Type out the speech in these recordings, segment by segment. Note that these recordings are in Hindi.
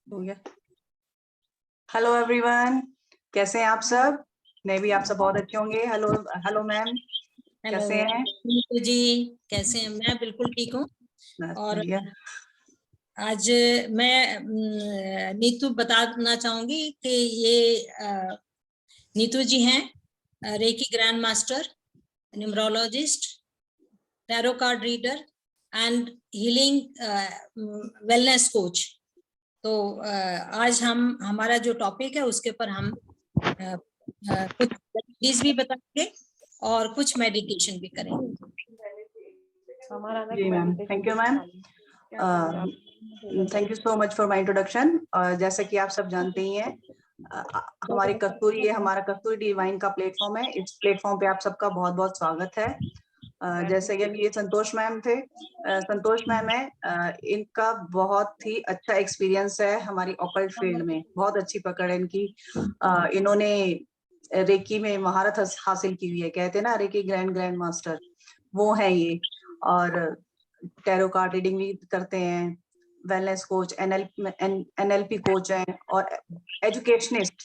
हो गया। हेलो एवरीवन, कैसे हैं आप सब? मैं भी आप सब बहुत अच्छे होंगे। हेलो हेलो मैम, हेलो कैसे हैं? नीतू जी, कैसे हैं? मैं बिल्कुल ठीक हूँ। और बढ़िया। आज मैं नीतू बताना चाहूंगी कि ये नीतू जी हैं reiki grand master, numerologist, tarot card reader and healing wellness coach. तो आज हमारा जो टॉपिक है उसके ऊपर हम कुछ रेमेडीज भी बताएंगे और कुछ मेडिटेशन भी करेंगे। जी ma'am, thank you ma'am. Thank you so much for my introduction. जैसा कि आप सब जानते ही हैं, हमारी कस्तूरी, ये हमारा कस्तूरी डिवाइन का प्लेटफॉर्म है। इस प्लेटफॉर्म पे आप सबका बहुत बहुत स्वागत है। जैसे कि अभी ये संतोष मैम थे, संतोष मैम है, इनका बहुत ही अच्छा एक्सपीरियंस है हमारी ऑकल्ट फील्ड में, बहुत अच्छी पकड़ है इनकी। इन्होंने रेकी में महारत हासिल की हुई है, कहते हैं ना रेकी ग्रैंड मास्टर, वो है ये। और टैरो कार्ड रीडिंग भी करते हैं, वेलनेस कोच, एनएलपी कोच हैं और एजुकेशनिस्ट,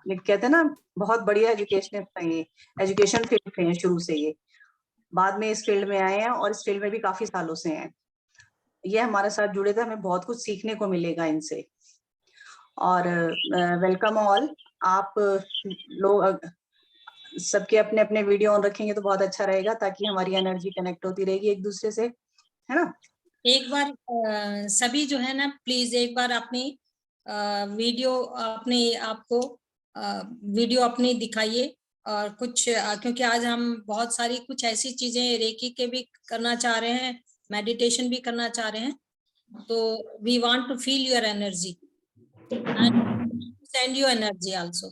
कहते हैं ना बहुत बढ़िया एजुकेशनिस्ट हैं ये। एजुकेशन फील्ड से हैं शुरू से, ये बाद में इस फील्ड में आए हैं और इस फील्ड में भी काफी सालों से हैं। ये हमारे साथ जुड़े थे, हमें बहुत कुछ सीखने को मिलेगा इनसे। और वेलकम ऑल। आप लोग सबके अपने अपने वीडियो ऑन रखेंगे तो बहुत अच्छा रहेगा, ताकि हमारी एनर्जी कनेक्ट होती रहेगी एक दूसरे से, है ना। एक बार सभी जो है ना, प्लीज एक बार अपनी वीडियो अपने आपको वीडियो अपनी दिखाइए। और कुछ क्योंकि आज हम बहुत सारी कुछ ऐसी चीजें रेकी के भी करना चाह रहे हैं, मेडिटेशन भी करना चाह रहे हैं, तो we want to feel your energy and send your energy also.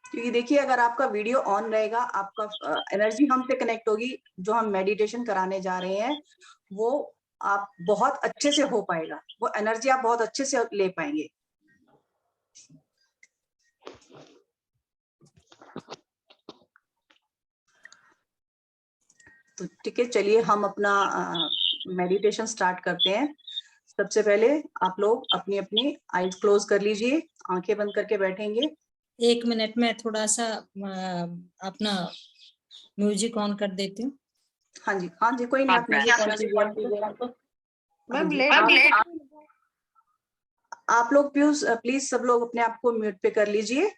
क्योंकि देखिए, अगर आपका वीडियो ऑन रहेगा, आपका एनर्जी हमसे कनेक्ट होगी, जो हम मेडिटेशन कराने जा रहे हैं वो आप बहुत अच्छे से हो पाएगा, वो एनर्जी आप बहुत अच्छे से ले पाएंगे। तो ठीक है, चलिए हम अपना मेडिटेशन स्टार्ट करते हैं। सबसे पहले आप लोग अपनी अपनी आईज क्लोज कर लीजिए, आंखें बंद करके बैठेंगे। 1 मिनट में थोड़ा सा अपना म्यूजिक ऑन कर देती हूँ। हाँ जी, हाँ जी, कोई नहीं, आप म्यूजिक ऑन कीजिए। आप लोग प्लीज सब लोग अपने आप को म्यूट पे कर लीजिए,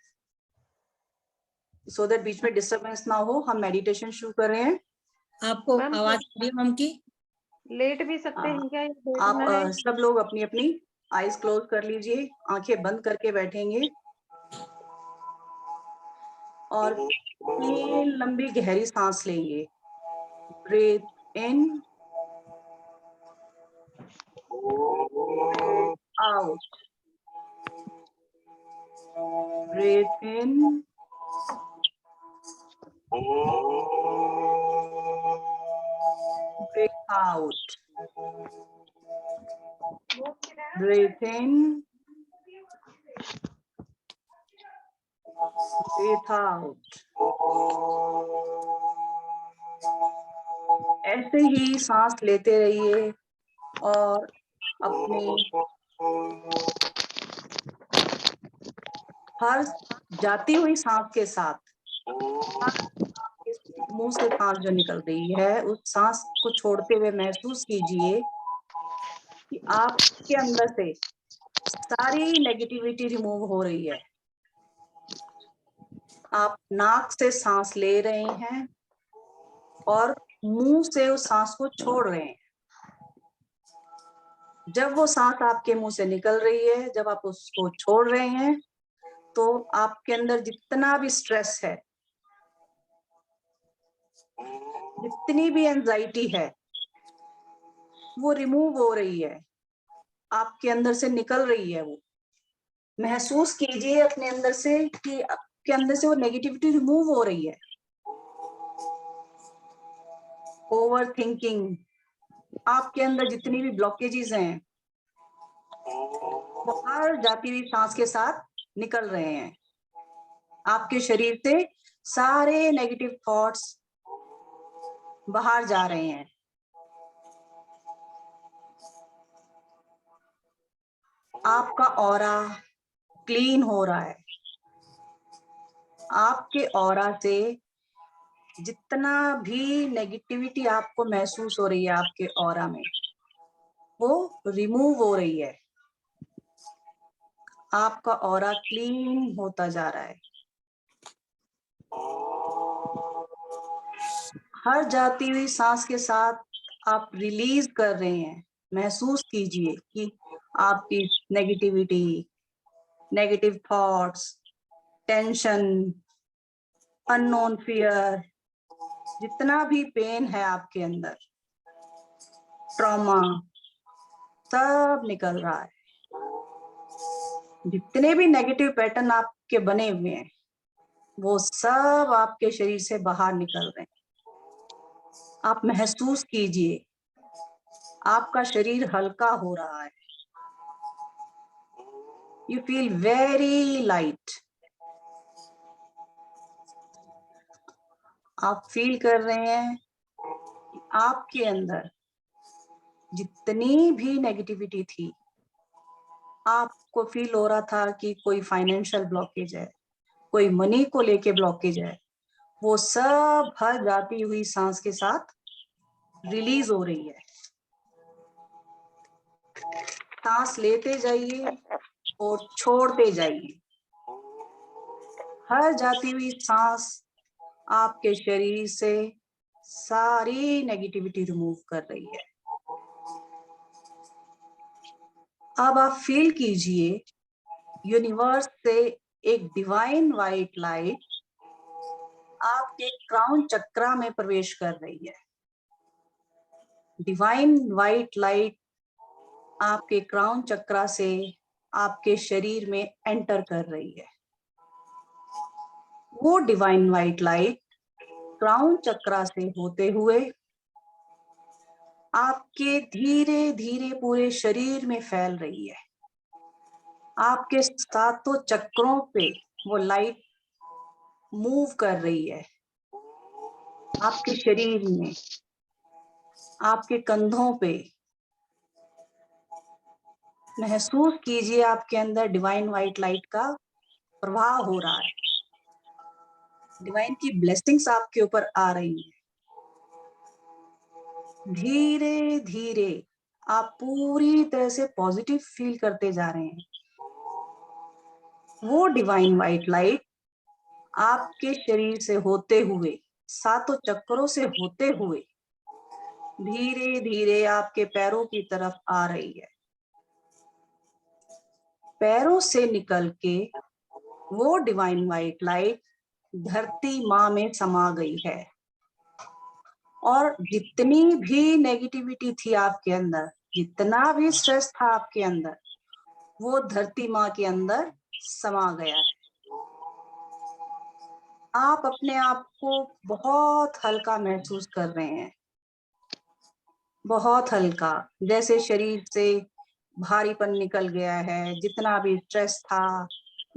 सो दैट बीच में डिस्टरबेंस ना हो। हम मेडिटेशन शुरू कर रहे हैं। आपको आवाज आ रही है मैम की? लेट भी सकते हैं क्या? आप सब लोग अपनी अपनी आईज क्लोज कर लीजिए, आंखें बंद करके बैठेंगे और 3 लंबी गहरी सांस लेंगे। Breathe in, out, breathe in, breathe out, breathe in, breathe out। ऐसे ही सांस लेते रहिए और अपनी हर जाती हुई सांस के साथ मुंह से सांस जो निकल रही है, उस सांस को छोड़ते हुए महसूस कीजिए कि आपके अंदर से सारी नेगेटिविटी रिमूव हो रही है। आप नाक से सांस ले रहे हैं और मुंह से उस सांस को छोड़ रहे हैं। जब वो सांस आपके मुंह से निकल रही है, जब आप उसको छोड़ रहे हैं, तो आपके अंदर जितना भी स्ट्रेस है, जितनी भी एंजाइटी है, वो रिमूव हो रही है, आपके अंदर से निकल रही है। वो महसूस कीजिए अपने अंदर से कि आपके अंदर से वो नेगेटिविटी रिमूव हो रही है। ओवर थिंकिंग, आपके अंदर जितनी भी ब्लॉकेजेस हैं, वो हर जाती हुई सांस के साथ निकल रहे हैं। आपके शरीर से सारे नेगेटिव थॉट्स बाहर जा रहे हैं। आपका ऑरा क्लीन हो रहा है। आपके ऑरा से जितना भी नेगेटिविटी आपको महसूस हो रही है आपके ऑरा में, वो रिमूव हो रही है। आपका ऑरा क्लीन होता जा रहा है। हर जाती हुई सांस के साथ आप रिलीज कर रहे हैं। महसूस कीजिए कि आपकी negativity, negative thoughts, tension, unknown fear, जितना भी पेन है आपके अंदर, ट्रॉमा, सब निकल रहा है। जितने भी नेगेटिव पैटर्न आपके बने हुए हैं, वो सब आपके शरीर से बाहर निकल रहे हैं। आप महसूस कीजिए, आपका शरीर हल्का हो रहा है। You feel very light. आप फील कर रहे हैं कि आपके अंदर जितनी भी नेगेटिविटी थी, आपको फील हो रहा था कि कोई फाइनेंशियल ब्लॉकेज है, कोई मनी को लेके ब्लॉकेज है, वो सब हर जाती हुई सांस के साथ रिलीज हो रही है। सांस लेते जाइए और छोड़ते जाइए। हर जाती हुई सांस आपके शरीर से सारी नेगेटिविटी रिमूव कर रही है। अब आप फील कीजिए यूनिवर्स से एक डिवाइन वाइट लाइट आपके क्राउन चक्रा में प्रवेश कर रही है। डिवाइन वाइट लाइट आपके क्राउन चक्रा से आपके शरीर में एंटर कर रही है। वो डिवाइन वाइट लाइट क्राउन चक्रा से होते हुए आपके धीरे धीरे पूरे शरीर में फैल रही है। आपके सातों चक्रों पे वो लाइट मूव कर रही है। आपके शरीर में, आपके कंधों पे महसूस कीजिए, आपके अंदर डिवाइन वाइट लाइट का प्रवाह हो रहा है। डिवाइन की ब्लेसिंग्स आपके ऊपर आ रही हैं। धीरे धीरे आप पूरी तरह से पॉजिटिव फील करते जा रहे हैं। वो डिवाइन वाइट लाइट आपके शरीर से होते हुए, सातों चक्रों से होते हुए धीरे धीरे आपके पैरों की तरफ आ रही है। पैरों से निकल के वो डिवाइन वाइट लाइट धरती माँ में समा गई है। और जितनी भी नेगेटिविटी थी आपके अंदर, जितना भी स्ट्रेस था आपके अंदर, वो धरती माँ के अंदर समा गया है। आप अपने आप को बहुत हल्का महसूस कर रहे हैं, बहुत हल्का, जैसे शरीर से भारीपन निकल गया है। जितना भी स्ट्रेस था,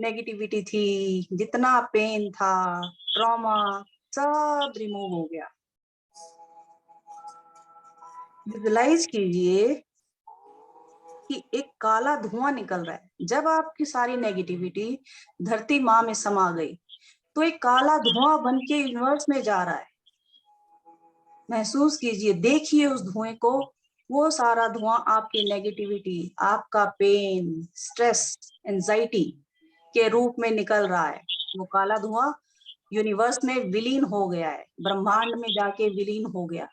नेगेटिविटी थी, जितना पेन था, ट्रॉमा, सब रिमूव हो गया। विजुलाइज कीजिए कि एक काला धुआं निकल रहा है। जब आपकी सारी नेगेटिविटी धरती माँ में समा गई, तो एक काला धुआं बन के यूनिवर्स में जा रहा है। महसूस कीजिए, देखिए उस धुएं को। वो सारा धुआं आपकी नेगेटिविटी, आपका पेन, स्ट्रेस, एंजाइटी के रूप में निकल रहा है। वो काला धुआं यूनिवर्स में विलीन हो गया है, ब्रह्मांड में जाके विलीन हो गया।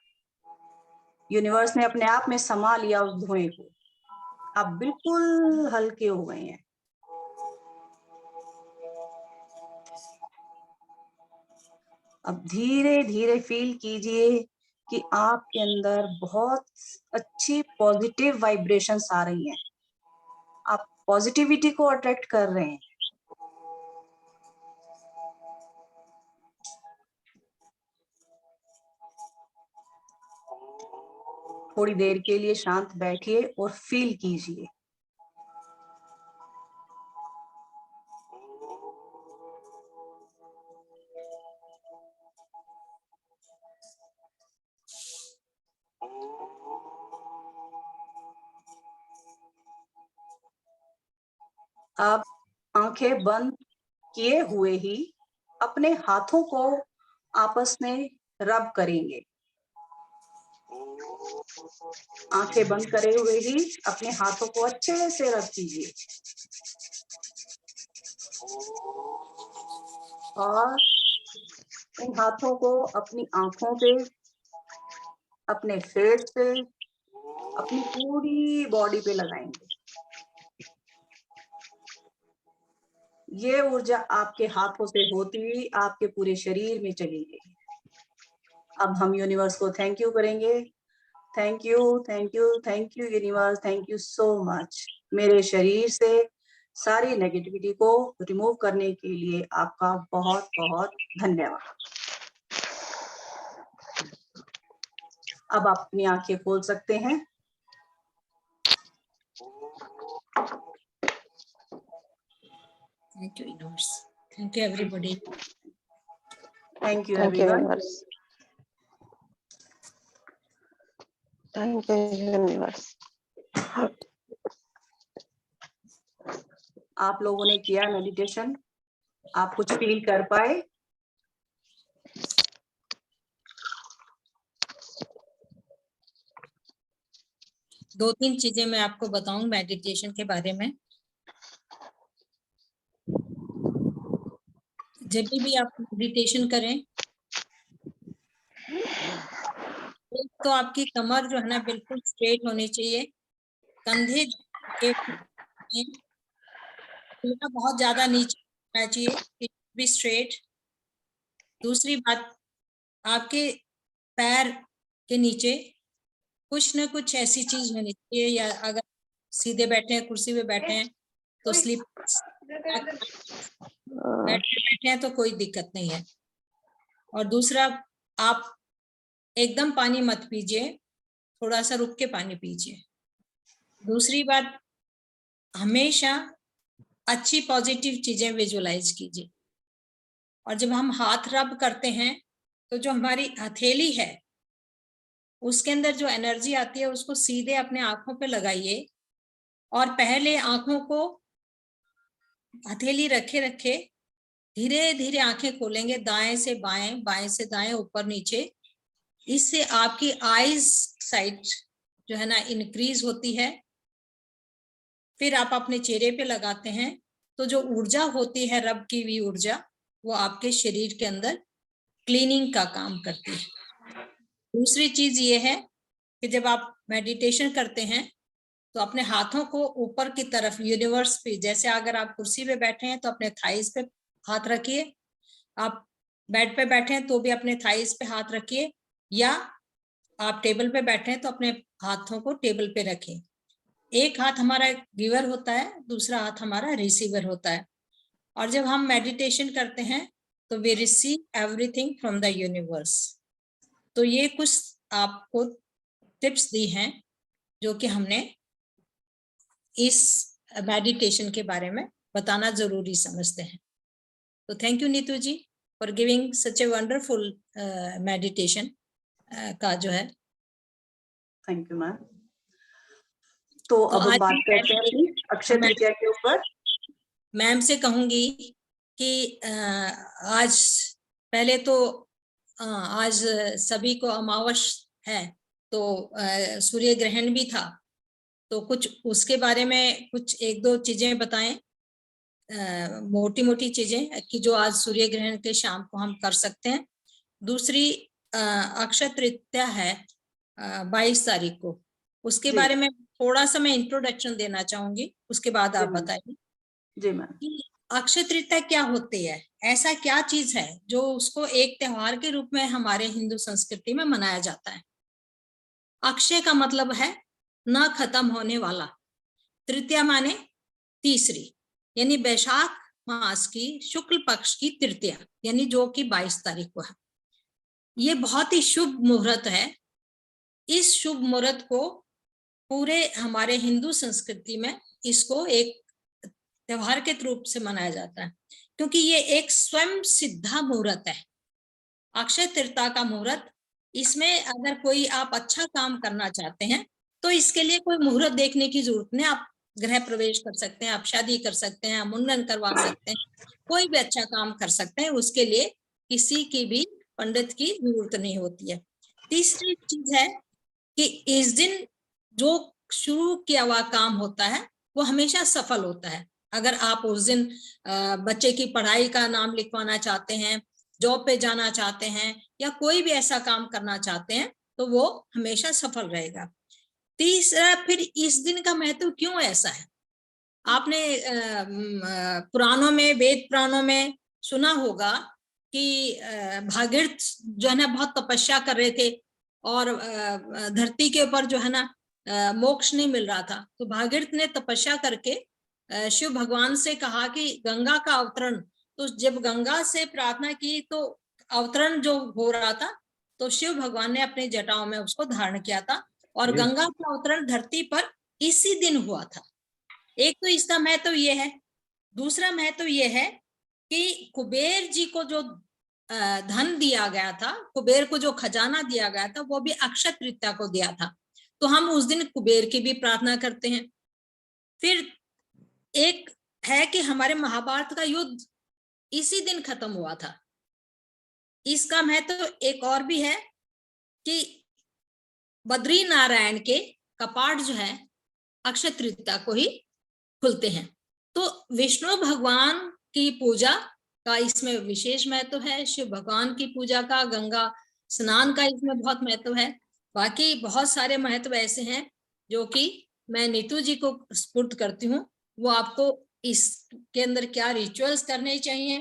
यूनिवर्स ने अपने आप में समा लिया उस धुएं को। आप बिल्कुल हल्के हो गए हैं। अब धीरे धीरे फील कीजिए कि आपके अंदर बहुत अच्छी पॉजिटिव वाइब्रेशंस आ रही हैं। आप पॉजिटिविटी को अट्रैक्ट कर रहे हैं। थोड़ी देर के लिए शांत बैठिए और फील कीजिए। आप आंखें बंद किए हुए ही अपने हाथों को आपस में रब करेंगे। आंखें बंद करे हुए ही अपने हाथों को अच्छे से रब कीजिए और इन हाथों को अपनी आंखों पे, अपने फेस पे, अपनी पूरी बॉडी पे लगाएंगे। ये ऊर्जा आपके हाथों से होती हुई आपके पूरे शरीर में चली गई। अब हम यूनिवर्स को थैंक यू करेंगे। Thank you, thank you, thank you universe, thank you so much. मेरे शरीर से सारी नेगेटिविटी को रिमूव करने के लिए आपका बहुत बहुत धन्यवाद। अब आप अपनी आंखें खोल सकते हैं। Thank you universe, thank you everybody. Thank you Thank you, everyone. universe. Thank you, universe. आप लोगों ने किया मेडिटेशन, आप कुछ फील कर पाए? दो तीन चीजें मैं आपको बताऊं मेडिटेशन के बारे में। जब भी आप मेडिटेशन करें तो आपकी कमर जो है ना बिल्कुल स्ट्रेट होनी चाहिए, कंधे के बहुत ज्यादा नीचे होना चाहिए, भी स्ट्रेट। दूसरी बात, आपके पैर के नीचे कुछ न कुछ ऐसी चीज होनी चाहिए, या अगर सीधे बैठे हैं, कुर्सी पे बैठे हैं तो स्लीप, बैठे हैं तो कोई दिक्कत नहीं है। और दूसरा, आप एकदम पानी मत पीजिए, थोड़ा सा रुक के पानी पीजिए। दूसरी बात, हमेशा अच्छी पॉजिटिव चीजें विजुलाइज कीजिए। और जब हम हाथ रब करते हैं तो जो हमारी हथेली है उसके अंदर जो एनर्जी आती है उसको सीधे अपने आंखों पे लगाइए और पहले आंखों को हथेली रखे रखे धीरे धीरे आंखें खोलेंगे, दाएं से बाएं, बाएं से दाएं, ऊपर नीचे। इससे आपकी आईज साइट जो है ना इंक्रीज होती है। फिर आप अपने चेहरे पे लगाते हैं तो जो ऊर्जा होती है रब की हुई ऊर्जा, वो आपके शरीर के अंदर क्लीनिंग का काम करती है। दूसरी चीज ये है कि जब आप मेडिटेशन करते हैं तो अपने हाथों को ऊपर की तरफ यूनिवर्स पे, जैसे अगर आप कुर्सी पे बैठे हैं तो अपने थाइस पे हाथ रखिए, आप बेड पे बैठे हैं तो भी अपने थाइस पे हाथ रखिए, या आप टेबल पे बैठे हैं तो अपने हाथों को टेबल पे रखें। एक हाथ हमारा गिवर होता है, दूसरा हाथ हमारा रिसीवर होता है। और जब हम मेडिटेशन करते हैं तो we receive everything from the universe. तो ये कुछ आपको टिप्स दी हैं जो कि हमने इस मेडिटेशन के बारे में बताना जरूरी समझते हैं। तो thank you Neetu ji for giving such a wonderful meditation का जो है। Thank you ma'am. तो अब हम बात करते हैं अपनी अक्षय तृतीया के ऊपर। मैम से कहूंगी कि आज पहले तो आज सभी को अमावस है, तो सूर्य ग्रहण भी था, तो कुछ उसके बारे में कुछ एक दो चीजें बताएं, मोटी मोटी चीजें कि जो आज सूर्य ग्रहण के शाम को हम कर सकते हैं। दूसरी, अक्षय तृतीया है 22 तारीख को, उसके बारे में थोड़ा सा मैं इंट्रोडक्शन देना चाहूंगी, उसके बाद आप बताइए। जी मैम। अक्षय तृतीया क्या होती है, ऐसा क्या चीज है जो उसको एक त्योहार के रूप में हमारे हिंदू संस्कृति में मनाया जाता है। अक्षय का मतलब है न खत्म होने वाला, तृतीया माने तीसरी, यानी बैशाख मास की शुक्ल पक्ष की तृतीया, यानी जो कि 22 तारीख को है। ये बहुत ही शुभ मुहूर्त है। इस शुभ मुहूर्त को पूरे हमारे हिंदू संस्कृति में इसको एक त्योहार के रूप से मनाया जाता है, क्योंकि ये एक स्वयं सिद्धा मुहूर्त है। अक्षय तृतीया का मुहूर्त, इसमें अगर कोई आप अच्छा काम करना चाहते हैं तो इसके लिए कोई मुहूर्त देखने की जरूरत नहीं, आप गृह प्रवेश कर सकते हैं, आप शादी कर सकते हैं, मुंडन करवा सकते हैं, कोई भी अच्छा काम कर सकते हैं, उसके लिए किसी की भी पंडित की जरूरत नहीं होती है। तीसरी चीज है कि इस दिन जो शुरू किया हुआ काम होता है वो हमेशा सफल होता है। अगर आप उस दिन बच्चे की पढ़ाई का नाम लिखवाना चाहते हैं, जॉब पे जाना चाहते हैं, या कोई भी ऐसा काम करना चाहते हैं, तो वो हमेशा सफल रहेगा। तीसरा, फिर इस दिन का महत्व क्यों ऐसा है? आपने पुराणों में, वेद पुराणों में सुना होगा कि भागीरथ जो है ना बहुत तपस्या कर रहे थे और धरती के ऊपर जो है ना मोक्ष नहीं मिल रहा था। तो भागीरथ ने तपस्या करके शिव भगवान से कहा कि गंगा का अवतरण, तो जब गंगा से प्रार्थना की तो अवतरण जो हो रहा था, तो शिव भगवान ने अपने जटाओं में उसको धारण किया था, और गंगा का अवतरण धरती पर इसी दिन हुआ था। एक तो इसका महत्व ये है। दूसरा महत्व ये है कि कुबेर जी को जो धन दिया गया था, कुबेर को जो खजाना दिया गया था, वो भी अक्षय तृतीया को दिया था। तो हम उस दिन कुबेर की भी प्रार्थना करते हैं। फिर एक है कि हमारे महाभारत का युद्ध इसी दिन खत्म हुआ था। इसका महत्व एक और भी है कि बद्री नारायण के कपाट जो है अक्षय तृतीया को ही खुलते हैं। तो विष्णु भगवान की पूजा का इसमें विशेष महत्व है, शिव भगवान की पूजा का, गंगा स्नान का इसमें बहुत महत्व है। बाकी बहुत सारे महत्व ऐसे हैं जो कि मैं नीतू जी को स्पुर्द करती हूँ। वो आपको इसके अंदर क्या रिचुअल्स करने चाहिए,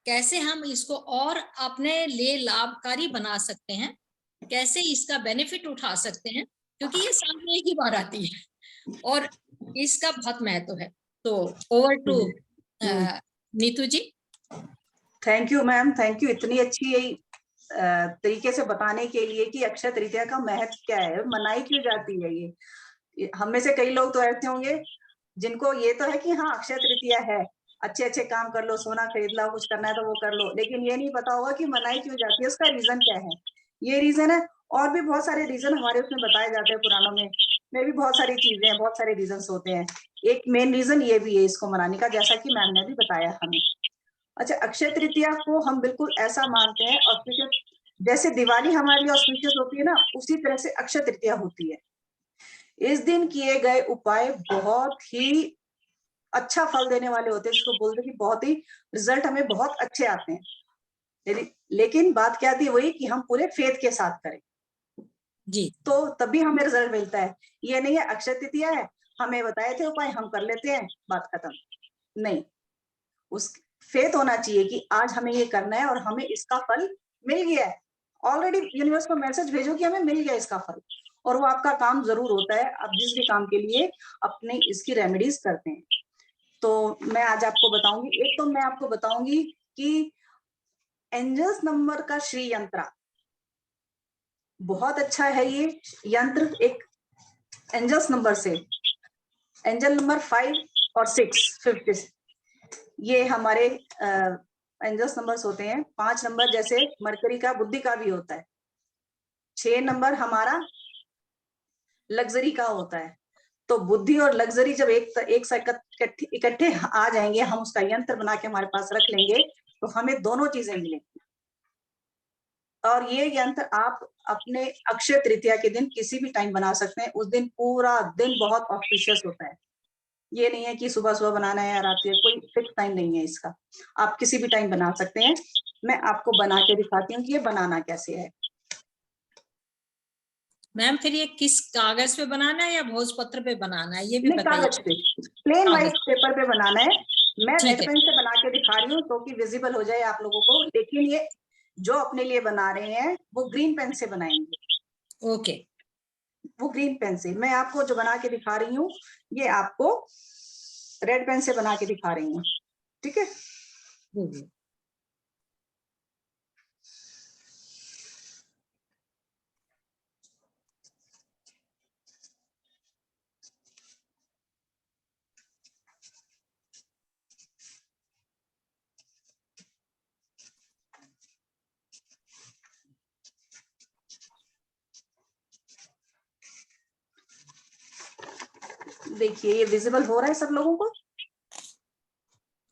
कैसे हम इसको और अपने लिए लाभकारी बना सकते हैं, कैसे इसका बेनिफिट उठा सकते हैं, क्योंकि ये साल में एक ही बार आती है और इसका बहुत महत्व है। तो over to Neetu ji. Thank you ma'am, thank you इतनी अच्छी तरीके से बताने के लिए कि अक्षय तृतीया का महत्व क्या है, मनाई क्यों जाती है। ये हम में से कई लोग तो ऐसे होंगे जिनको ये तो है कि हाँ अक्षय तृतीया है, अच्छे अच्छे काम कर लो, सोना खरीद लो, कुछ करना है तो वो कर लो, लेकिन ये नहीं पता होगा कि मनाई क्यों जाती है, उसका रीजन क्या है। ये रीजन है, और भी बहुत सारे रीजन हमारे उसमें बताए जाते हैं पुराणों में भी बहुत सारी चीजें हैं, बहुत सारे रीजन होते हैं। एक मेन रीजन ये भी है इसको मनाने का, जैसा कि मैम ने भी बताया हमें। अच्छा, अक्षय तृतीया को हम बिल्कुल ऐसा मानते हैं, और जैसे दिवाली हमारे लिए ऑस्पिशियस होती है ना, उसी तरह से अक्षय तृतीया होती है। इस दिन किए गए उपाय बहुत ही अच्छा फल देने वाले होते हैं, जिसको बोलते हैं कि बहुत ही रिजल्ट हमें बहुत अच्छे आते हैं। लेकिन बात क्या थी, वही कि हम पूरे फेथ के साथ करें जी, तो तभी हमें रिजल्ट मिलता है। ये नहीं है अक्षय तृतीया है, हमें बताए थे उपाय, हम कर लेते हैं, बात खत्म। नहीं, उस फेथ होना चाहिए कि आज हमें ये करना है और हमें इसका फल मिल गया है। ऑलरेडी यूनिवर्स को मैसेज भेजो कि हमें मिल गया इसका फल, और वो आपका काम जरूर होता है, आप जिस भी काम के लिए अपने इसकी रेमेडीज करते हैं। तो मैं आज आपको बताऊंगी, एक तो मैं आपको बताऊंगी कि एंजल्स नंबर का श्री यंत्र बहुत अच्छा है। ये यंत्र एक एंजल्स नंबर से, एंजल नंबर 5 और 6, 5, ये हमारे एंजल्स नंबर्स होते हैं। 5 नंबर जैसे मरकरी का, बुद्धि का भी होता है। 6 नंबर हमारा लग्जरी का होता है। तो बुद्धि और लग्जरी जब एक साथ इकट्ठे आ जाएंगे, हम उसका यंत्र बना के हमारे पास रख लेंगे, तो हमें दोनों चीजें मिलेंगी। और ये यंत्र आप अपने अक्षय तृतीया के दिन किसी भी टाइम बना सकते हैं। उस दिन पूरा दिन बहुत ऑस्पिशियस होता है। ये नहीं है कि सुबह सुबह बनाना है या रात को, कोई फिक्स टाइम नहीं है इसका, आप किसी भी टाइम बना सकते हैं। मैं आपको बना के दिखाती हूँ कि ये बनाना कैसे है। मैम फिर ये किस कागज पे बनाना है या भोजपत्र पे बनाना है, ये भी नहीं, बताइए। कागज पे, प्लेन व्हाइट कागज, पेपर पे बनाना है। मैं ठीक रेड है। पेन से बना के दिखा रही हूँ तो कि विजिबल हो जाए आप लोगों को, लेकिन ये जो अपने लिए बना रहे हैं वो ग्रीन पेन से बनाएंगे। ओके, वो ग्रीन पेन से, मैं आपको जो बना के दिखा रही हूँ ये आपको रेड पेन से बना के दिखा रही हूँ, ठीक है। देखिए ये विजिबल हो रहा है सब लोगों को?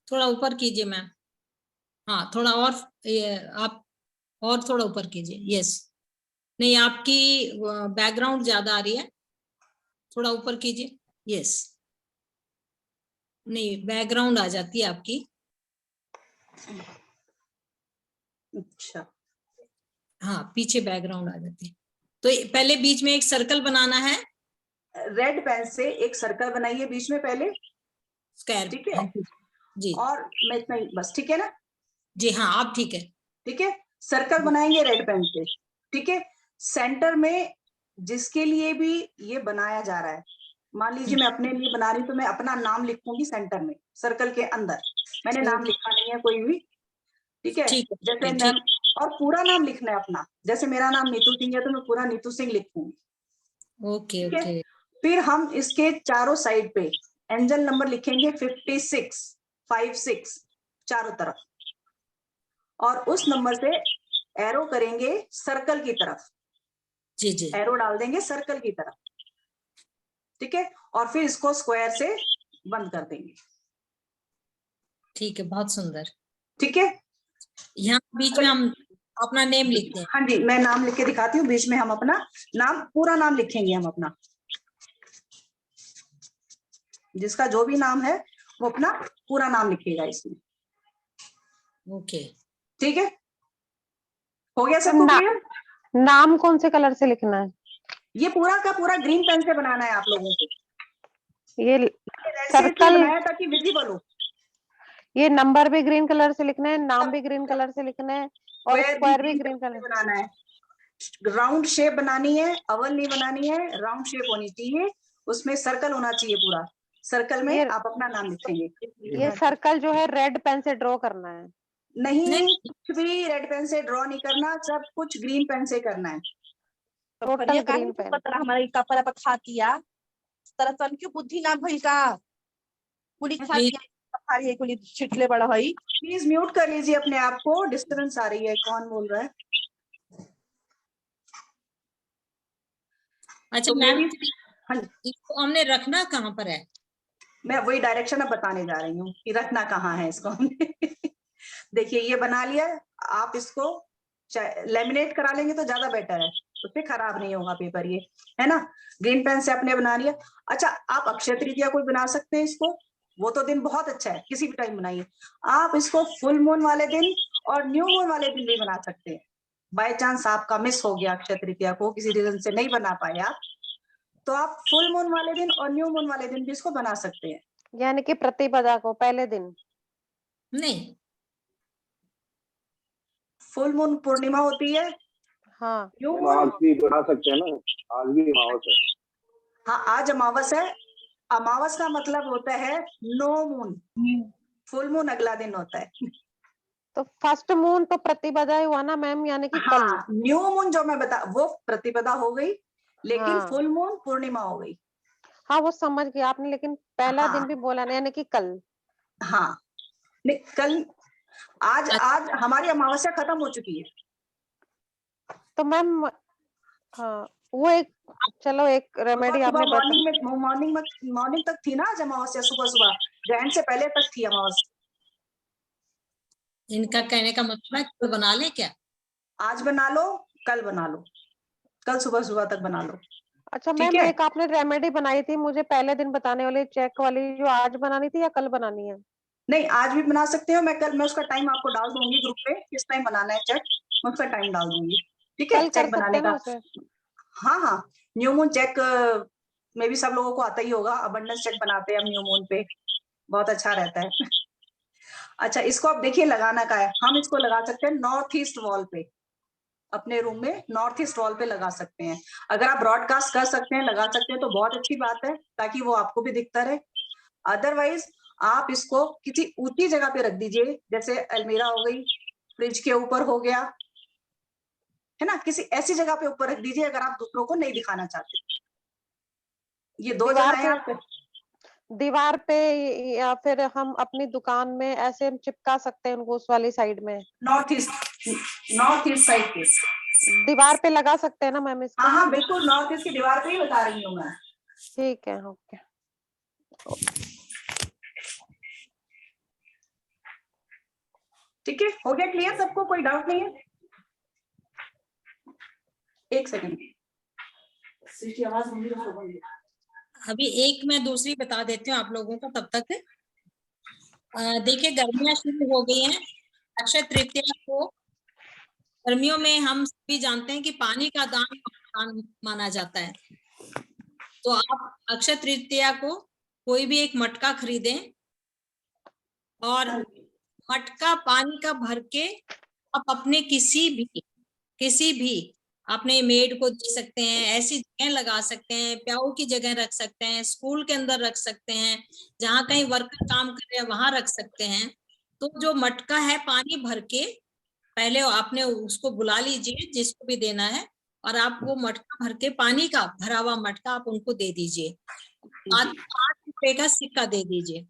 थोड़ा ऊपर कीजिए मैम। हाँ थोड़ा और, ये आप और थोड़ा ऊपर कीजिए। यस, नहीं आपकी बैकग्राउंड ज्यादा आ रही है, थोड़ा ऊपर कीजिए। यस, नहीं बैकग्राउंड आ जाती है आपकी। अच्छा, हाँ पीछे बैकग्राउंड आ जाती है। तो पहले बीच में एक सर्कल बनाना है। रेड पेन से एक सर्कल बनाइए बीच में पहले, स्क्वायर। ठीक है? हाँ जी और मैं इतना ही बस, ठीक है ना? जी हाँ, आप ठीक है। ठीक है, सर्कल बनाएंगे रेड पेन से, ठीक है? सेंटर में जिसके लिए भी ये बनाया जा रहा है, मान लीजिए मैं अपने लिए बना रही हूँ तो मैं अपना नाम लिखूंगी सेंटर में, सर्कल के अंदर। मैंने नाम लिखा नहीं है कोई भी, ठीक है? ठीक जैसे है, नाम, और पूरा नाम लिखना है अपना। जैसे मेरा नाम नीतू सिंह है तो मैं पूरा नीतू सिंह लिखूंगी, ओके ठीक है? ओके। फिर हम इसके चारों साइड पे एंजल नंबर लिखेंगे 56 चारों तरफ, और उस नंबर से एरो करेंगे सर्कल की तरफ, जी जी एरो डाल देंगे सर्कल की तरफ, ठीक है? और फिर इसको स्क्वायर से बंद कर देंगे, ठीक है, बहुत सुंदर। ठीक है? यहाँ बीच में हम अपना नेम लिखते हैं। हाँ जी, मैं नाम लिख के दिखाती हूँ। बीच में हम अपना नाम, पूरा नाम लिखेंगे हम अपना, जिसका जो भी नाम है वो अपना पूरा नाम लिखेगा इसमें, ओके। ठीक है? हो गया सबको क्लियर? नाम कौन से कलर से लिखना है? ये पूरा का पूरा ग्रीन पेन से बनाना है आप लोगों को। ये रेड से इसलिए सर्कल, बनाया ताकि विजिबल हो। ये नंबर भी ग्रीन कलर से लिखना है, नाम भी ग्रीन कलर से लिखना है, और स्क्वायर भी ग्रीन कलर बनाना है। राउंड शेप बनानी है, अवल नहीं बनानी है, राउंड शेप होनी चाहिए, उसमें सर्कल होना चाहिए पूरा। सर्कल में ये आप अपना नाम लिखेंगे। ये सर्कल जो है रेड पेन से ड्रॉ करना है। नहीं, नहीं कुछ भी रेड पेन से ड्रॉ नहीं करना, सब कुछ ग्रीन पेन से करना है। Total green pen. पत्र हमारे कपड़ा पर खा किया तरह तन की बुद्धि ना भई का कुली खा प्लीज किया खाली है कुली छिटले बड़ा हई। प्लीज म्यूट कर लीजिए अपने आप को, डिस्टर्बेंस आ रही है। कौन बोल रहा है? अच्छा तो मैम, हाँ, इसको हमने रखना कहाँ पर है? मैं वही डायरेक्शन अब बताने जा रही हूँ कि रखना कहाँ है इसको हमने। देखिए ये बना लिया, आप इसको लेमिनेट करा लेंगे तो ज्यादा बेटर है, उससे खराब नहीं होगा पेपर, ये है ना? ग्रीन पेन से आपने बना लिया। अच्छा, आप अक्षय तृतीया कोई बना सकते हैं इसको, वो तो दिन बहुत अच्छा है, किसी भी टाइम बनाइए। आप इसको फुल मून वाले दिन और न्यू मून वाले दिन भी बना सकते हैं। बाय चांस आपका मिस हो गया अक्षय तृतीया को, किसी रीजन से नहीं बना पाए आप, तो आप फुल मून वाले दिन और न्यू मून वाले दिन भी इसको बना सकते हैं। यानी कि प्रतिपदा को पहले दिन। नहीं, फुल मून पूर्णिमा होती है, हाँ न्यू हम मून, आज भी बना सकते हैं ना, आज भी अमावस है। हाँ आज अमावस है। अमावस का मतलब होता है नो मून, फुल मून अगला दिन होता है। तो फर्स्ट मून तो प्रतिपदा ही हुआ ना मैम, यानी कि कल। हाँ, न्यू मून जो मैं बता, वो प्रतिपदा हो गई, लेकिन हाँ फुल मून पूर्णिमा हो गई। हाँ वो समझ गई आपने, लेकिन पहला दिन हाँ भी बोला ना, यानी कि कल। हाँ, नहीं कल, आज अच्छा, आज हमारी अमावस्या खत्म हो चुकी है। तो मैम हाँ वो एक, चलो एक रेमेडी सुबह आपने बता। मॉर्निंग तक थी ना आज अमावस्या, सुबह सुबह ग्रहण से पहले तक थी अमावस्या। इनका कहने का मतलब है कल बना ले क्या? आज बना लो, कल बना लो, कल सुबह सुबह तक बना लो, अच्छा ठीक मैम, है? एक आपने रेमेडी बनाई थी मुझे पहले दिन बताने वाली, चेक वाली, जो आज बनानी थी या कल बनानी है? नहीं, आज भी बना सकते हो। मैं उसका टाइम आपको डाल दूंगी ग्रुप पे, किस टाइम बनाना है चेक, मैं उसका टाइम डाल दूंगी, ठीक है? कल कर चेक सकते बनाने हैं ना का। उसे? हाँ हाँ, न्यू मून चेक में भी सब लोगों को आता ही होगा, अबंडेंस चेक बनाते हैं हम न्यू मून पे, बहुत अच्छा रहता है। अच्छा, इसको आप देखिए लगाना का है, हम इसको लगा सकते हैं नॉर्थ ईस्ट वॉल पे, अपने रूम में नॉर्थ ईस्ट वॉल पे लगा सकते हैं। अगर आप ब्रॉडकास्ट कर सकते हैं, लगा सकते हैं तो बहुत अच्छी बात है, ताकि वो आपको भी दिखता रहे। अदरवाइज आप इसको किसी ऊंची जगह पे रख दीजिए, जैसे अलमीरा हो गई, फ्रिज के ऊपर हो गया, है ना? किसी ऐसी जगह पे ऊपर रख दीजिए अगर आप दूसरों को नहीं दिखाना चाहते। ये दो दीवार जगह है पे, आप, दीवार पे, या फिर हम अपनी दुकान में ऐसे चिपका सकते हैं उनको उस वाली साइड में? नॉर्थ ईस्ट साइड पे। दीवार पे लगा सकते हैं ना मैम हाँ इसको? हाँ बिल्कुल, नॉर्थ ईस्ट की दीवार पे ही बता रही हूँ मैं। ठीक है, ओके। ठीक है, हो गया क्लियर सबको, कोई डाउट नहीं है? एक सेकंड, आवाज अभी एक मैं दूसरी बता देती हूँ आप लोगों को तब तक। देखिए गर्मियां शुरू हो गई हैं। अक्षय तृतीया को गर्मियों में हम सभी जानते हैं कि पानी का दान माना जाता है। तो आप अक्षय तृतीया को कोई भी एक मटका खरीदें और मटका पानी का भर के आप अपने किसी भी अपने मेड को दे सकते हैं, ऐसी जगह लगा सकते हैं, प्याऊ की जगह रख सकते हैं, स्कूल के अंदर रख सकते हैं, जहाँ कहीं वर्कर काम कर रहे हैं वहां रख सकते हैं। तो जो मटका है पानी भर के, पहले आपने उसको बुला लीजिए जिसको भी देना है, और आप वो मटका भर के पानी का भरा हुआ मटका आप उनको दे दीजिए। 8 रुपए का सिक्का दे दीजिए।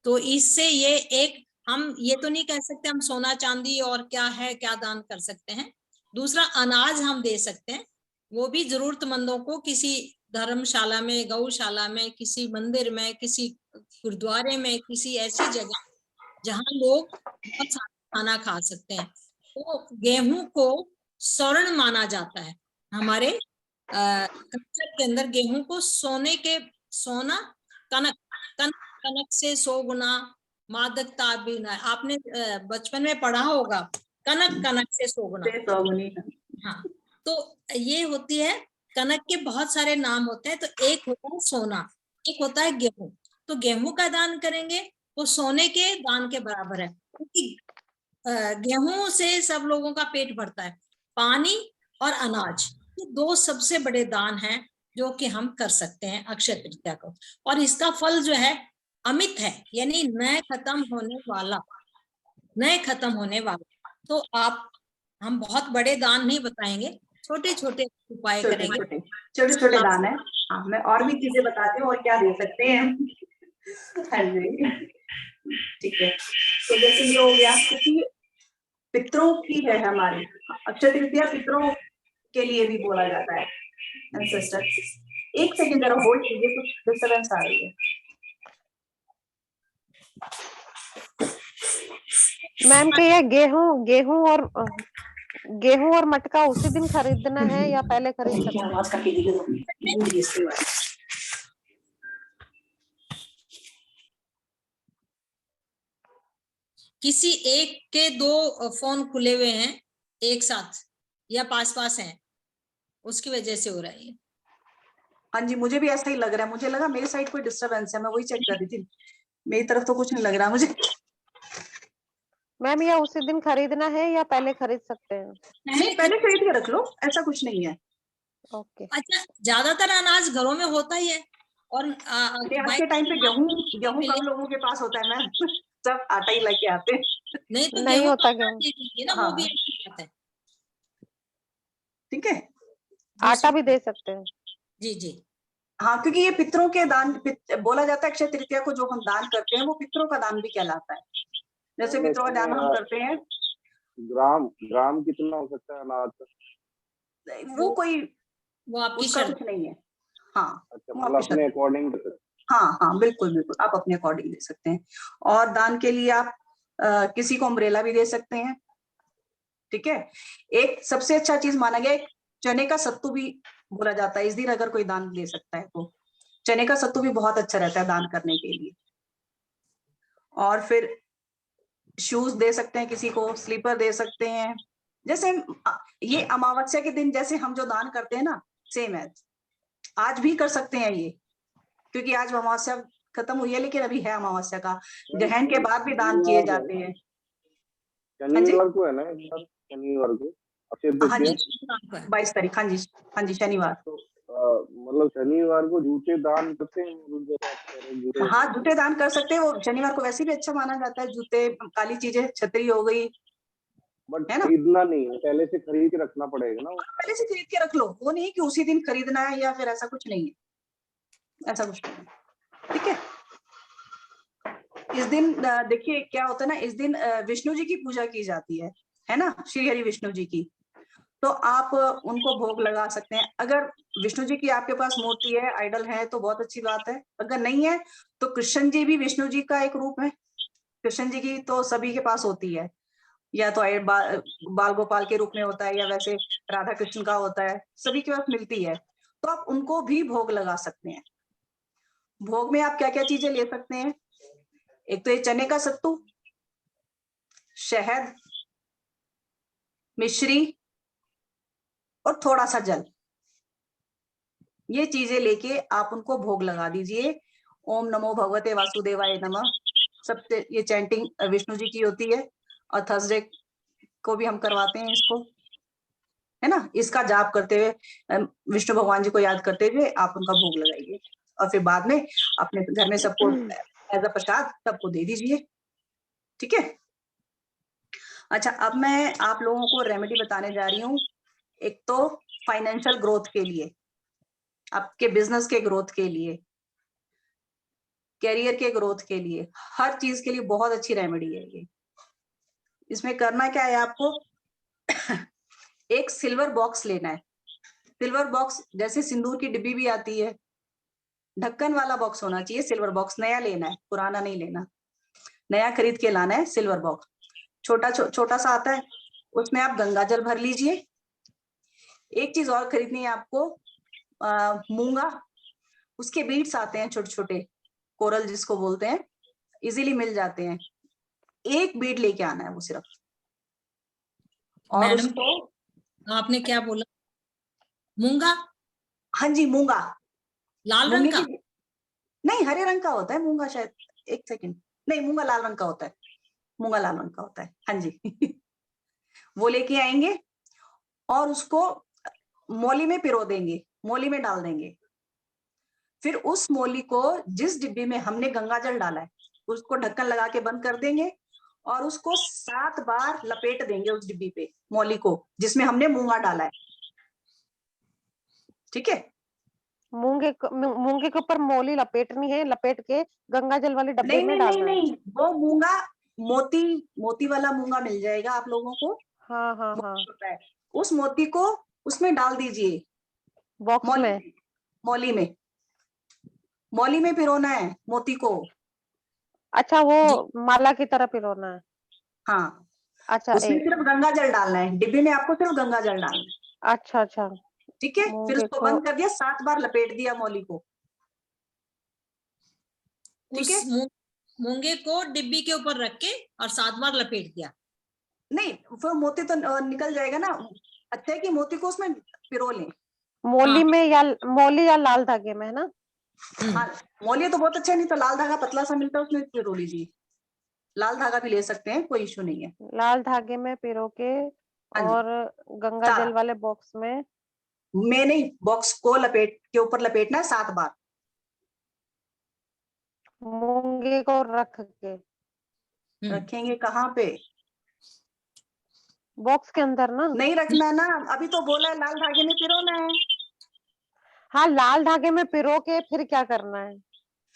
तो इससे ये एक, हम ये तो नहीं कह सकते हम सोना चांदी और क्या है क्या दान कर सकते हैं। दूसरा अनाज हम दे सकते हैं, वो भी जरूरतमंदों को, किसी धर्मशाला में, गौशाला में, किसी मंदिर में, किसी गुरुद्वारे में, किसी ऐसी जगह जहाँ लोग बहुत सारा खाना खा सकते हैं। तो गेहूं को स्वर्ण माना जाता है। हमारे कल्चर के अंदर गेहूं को सोना कनक कनक से 100 गुना मादकता भी ना, आपने बचपन में पढ़ा होगा, कनक से 100 गुना। हाँ, तो ये होती है, कनक के बहुत सारे नाम होते हैं। तो एक होता है सोना, एक होता है गेहूं। तो गेहूं का दान करेंगे वो सोने के दान के बराबर है, क्योंकि गेहूं से सब लोगों का पेट भरता है। पानी और अनाज, ये 2 सबसे बड़े दान हैं जो कि हम कर सकते हैं अक्षय तृतीया को। और इसका फल जो है अमित है, यानी न खत्म होने वाला। तो हम बहुत बड़े दान नहीं बताएंगे, छोटे छोटे उपाय करेंगे, छोटे दान है। हाँ, मैं और भी चीजें बताती हूँ और क्या दे सकते हैं। हाँ जी, ठीक है। तो जैसे ये हो गया, क्योंकि पितरों की है हमारी, अक्षय तृतीया पितरों के लिए भी बोला जाता है, एंसेस्टर। एक सेकंड जरा होल्ड कीजिए, कुछ डिस्टर्बेंस आ रही है। मैम क्या गेहूं और मटका उसी दिन खरीदना है या पहले खरीद सकते हैं? किसी एक के 2 फोन खुले हुए हैं एक साथ या पास हैं, उसकी वजह से हो रहा है। हाँ जी, मुझे भी ऐसा ही लग रहा है। मुझे लगा मेरी साइड कोई डिस्टर्बेंस है, मैं वही चेक कर रही थी। मेरी तरफ तो कुछ नहीं लग रहा मुझे। मैम ये उसी दिन खरीदना है या पहले खरीद सकते हैं? नहीं, पहले खरीद के रख लो, ऐसा कुछ नहीं है। ओके। अच्छा, ज्यादातर अनाज घरों में होता ही है। और आज के टाइम पे गेहूं कम लोगों के पास होता है मैम। सब आटा ही लेके आते हैं। नहीं तो नहीं होता गेहूं, ना, वो भी अच्छी बात है। ठीक है, आटा भी दे सकते हैं। जी। हाँ, क्योंकि ये पितरों के दान बोला जाता है। अक्षय तृतीया को जो हम दान करते हैं वो पितरों का दान भी कहलाता है। जैसे पितरों का दान हम करते हैं। ग्राम कितना हो सकता है अनाज का? वो आपकी उसका कुछ नहीं है। हाँ, अच्छा, मतलब अपने अकॉर्डिंग। हाँ, बिल्कुल आप अपने अकॉर्डिंग दे सकते हैं। और दान के लिए आप किसी को अम्ब्रेला भी दे सकते हैं। ठीक है, एक सबसे अच्छा चीज माना गया, एक चने का सत्तू भी बोला जाता है। इस दिन अगर कोई दान दे सकता है तो चने का सत्तू भी बहुत अच्छा रहता है दान करने के लिए। और फिर शूज दे सकते हैं किसी को, स्लीपर दे सकते हैं। जैसे ये अमावस्या के दिन जैसे हम जो दान करते हैं ना, सेम है, आज भी कर सकते हैं ये, क्योंकि आज अमावस्या खत्म हुई है, लेकिन अभी है अमावस्या का ग्रहण के बाद भी दान किए जाते हैं। शनिवार को है ना, शनिवार को। हाँ जी, 22 तारीख। हाँ जी, शनिवार। मतलब शनिवार को जूते दान करते हैं? हाँ, जूते दान कर सकते हैं। वो शनिवार को वैसे भी अच्छा माना जाता है। जूते, काली चीजें, छतरी हो गई, बट खरीदना नहीं है, पहले से खरीद के रखना पड़ेगा ना। पहले से खरीद के रख लो, वो नहीं कि उसी दिन खरीदना है या फिर ऐसा कुछ नहीं है, ऐसा कुछ नहीं है। ठीक है, इस दिन देखिए क्या होता है ना, इस दिन विष्णु जी की पूजा की जाती है ना, श्री हरि विष्णु जी की। तो आप उनको भोग लगा सकते हैं। अगर विष्णु जी की आपके पास मूर्ति है, आइडल है, तो बहुत अच्छी बात है। अगर नहीं है तो कृष्ण जी भी विष्णु जी का एक रूप है। कृष्ण जी की तो सभी के पास होती है, या तो बाल गोपाल के रूप में होता है, या वैसे राधा कृष्ण का होता है, सभी के पास मिलती है। तो आप उनको भी भोग लगा सकते हैं। भोग में आप क्या क्या चीजें ले सकते हैं? एक तो ये चने का सत्तू, शहद, मिश्री और थोड़ा सा जल, ये चीजें लेके आप उनको भोग लगा दीजिए। ओम नमो भगवते वासुदेवाय नमः, सबसे ये चैंटिंग विष्णु जी की होती है, और थर्सडे को भी हम करवाते हैं इसको, है ना। इसका जाप करते हुए, विष्णु भगवान जी को याद करते हुए आप उनका भोग लगाइए, और फिर बाद में अपने घर में सबको एज अ प्रसाद सबको दे दीजिए। ठीक है। अच्छा, अब मैं आप लोगों को रेमेडी बताने जा रही हूँ। एक तो फाइनेंशियल ग्रोथ के लिए, आपके बिजनेस के ग्रोथ के लिए, कैरियर के ग्रोथ के लिए, हर चीज के लिए बहुत अच्छी रेमेडी है ये। इसमें करना क्या है आपको, एक सिल्वर बॉक्स लेना है। सिल्वर बॉक्स जैसे सिंदूर की डिब्बी भी आती है, ढक्कन वाला बॉक्स होना चाहिए। सिल्वर बॉक्स नया लेना है, पुराना नहीं लेना, नया खरीद के लाना है। सिल्वर बॉक्स छोटा सा आता है, उसमें आप गंगा जल भर लीजिए। एक चीज और खरीदनी है आपको, मूंगा, उसके बीड्स आते हैं छोटे छोटे, कोरल जिसको बोलते हैं, इजीली मिल जाते हैं। एक बीड लेके आना है वो सिर्फ, और मैडम उसको आपने क्या बोला? मूंगा? हाँ जी, मूंगा, लाल मूंगे रंग का? की नहीं, हरे रंग का होता है मूंगा शायद। एक सेकंड, नहीं, मूंगा लाल रंग का होता है, मूंगा लाल रंग का होता है, हाँ जी। वो लेके आएंगे और उसको मोली में पिरो देंगे, मोली में डाल देंगे। फिर उस मोली को जिस डिब्बी में हमने गंगा जल डाला है, उसको ढक्कन लगा के बंद कर देंगे, और उसको 7 बार लपेट देंगे उस डिब्बी पे, मोली को जिसमें हमने मूंगा डाला है। ठीक है। मूंगे के ऊपर मोली लपेटनी है, लपेट के गंगा जल वाले डब्बे नहीं में नहीं नहीं डालना है। नहीं, वो मूंगा मोती, मोती वाला मूंगा मिल जाएगा आप लोगों को। हाँ हाँ हाँ, मोती होता है, उस मोती को उसमें डाल दीजिए, बॉक्स मौली में। में, मौली में, मौली में पिरोना है मोती को। अच्छा, जी। वो माला की तरह पिरोना है। हाँ, अच्छा, उसमें सिर्फ गंगा जल डालना है, डिब्बे में आपको सिर्फ गंगा जल डालना है। अच्छा अच्छा, ठीक है। फिर मूंगे उसको को। बंद कर दिया, 7 बार लपेट दिया मौली को। ठीक है। उस मूंगे को डिब्बी के ऊपर रख के और 7 बार लपेट दिया। नहीं, फिर मोती तो निकल जाएगा ना। अच्छा है कि मोती को उसमें पिरो लें। मोली हाँ। में या मोली या लाल धागे में, है ना? हाँ, मौली तो बहुत अच्छा है, नहीं तो लाल धागा पतला सा मिलता है, उसमें पिरो लीजिए। लाल धागा भी ले सकते हैं, कोई इशू नहीं है। लाल धागे में पिरो के, हाँ जी, और गंगा सारा जल वाले बॉक्स में। में नहीं, बॉक्स को लपेट के ऊपर लपेटना है 7 बार। मूंगे को रख के रखेंगे कहाँ पे? बॉक्स के अंदर ना। नहीं रखना ना, अभी तो बोला है लाल धागे में पिरोना है। हाँ, लाल धागे में पिरो के फिर क्या करना है?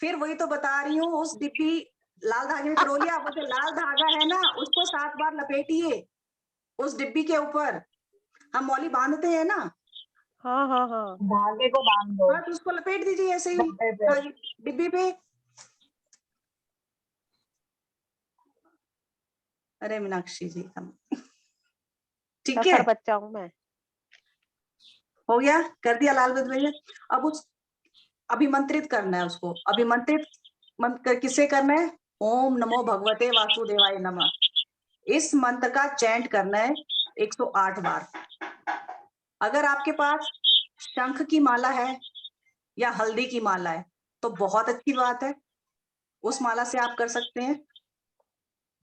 फिर वही तो बता रही हूँ, उस डिब्बी लाल धागे में पिरो लिया, वो जो लाल धागा है ना उसको 7 बार लपेटिए उस डिब्बी के ऊपर। हम मौली बांधते हैं ना, हाँ हाँ हाँ, धागे को बांध दो बस उसको लपेट दीजिए ऐसे ही डब्बे पे। डिब्बी पे। अरे मीनाक्षी जी हम ठीक है, सफर बच्चा हूँ मैं। हो गया, कर दिया लाल भैया। अब उस अभिमंत्रित करना है उसको, अभिमंत्रित मंत्र किसे करना है? ओम नमो भगवते वासुदेवाय नमः, इस मंत्र का चैंट करना है 108 बार। अगर आपके पास शंख की माला है या हल्दी की माला है तो बहुत अच्छी बात है, उस माला से आप कर सकते हैं।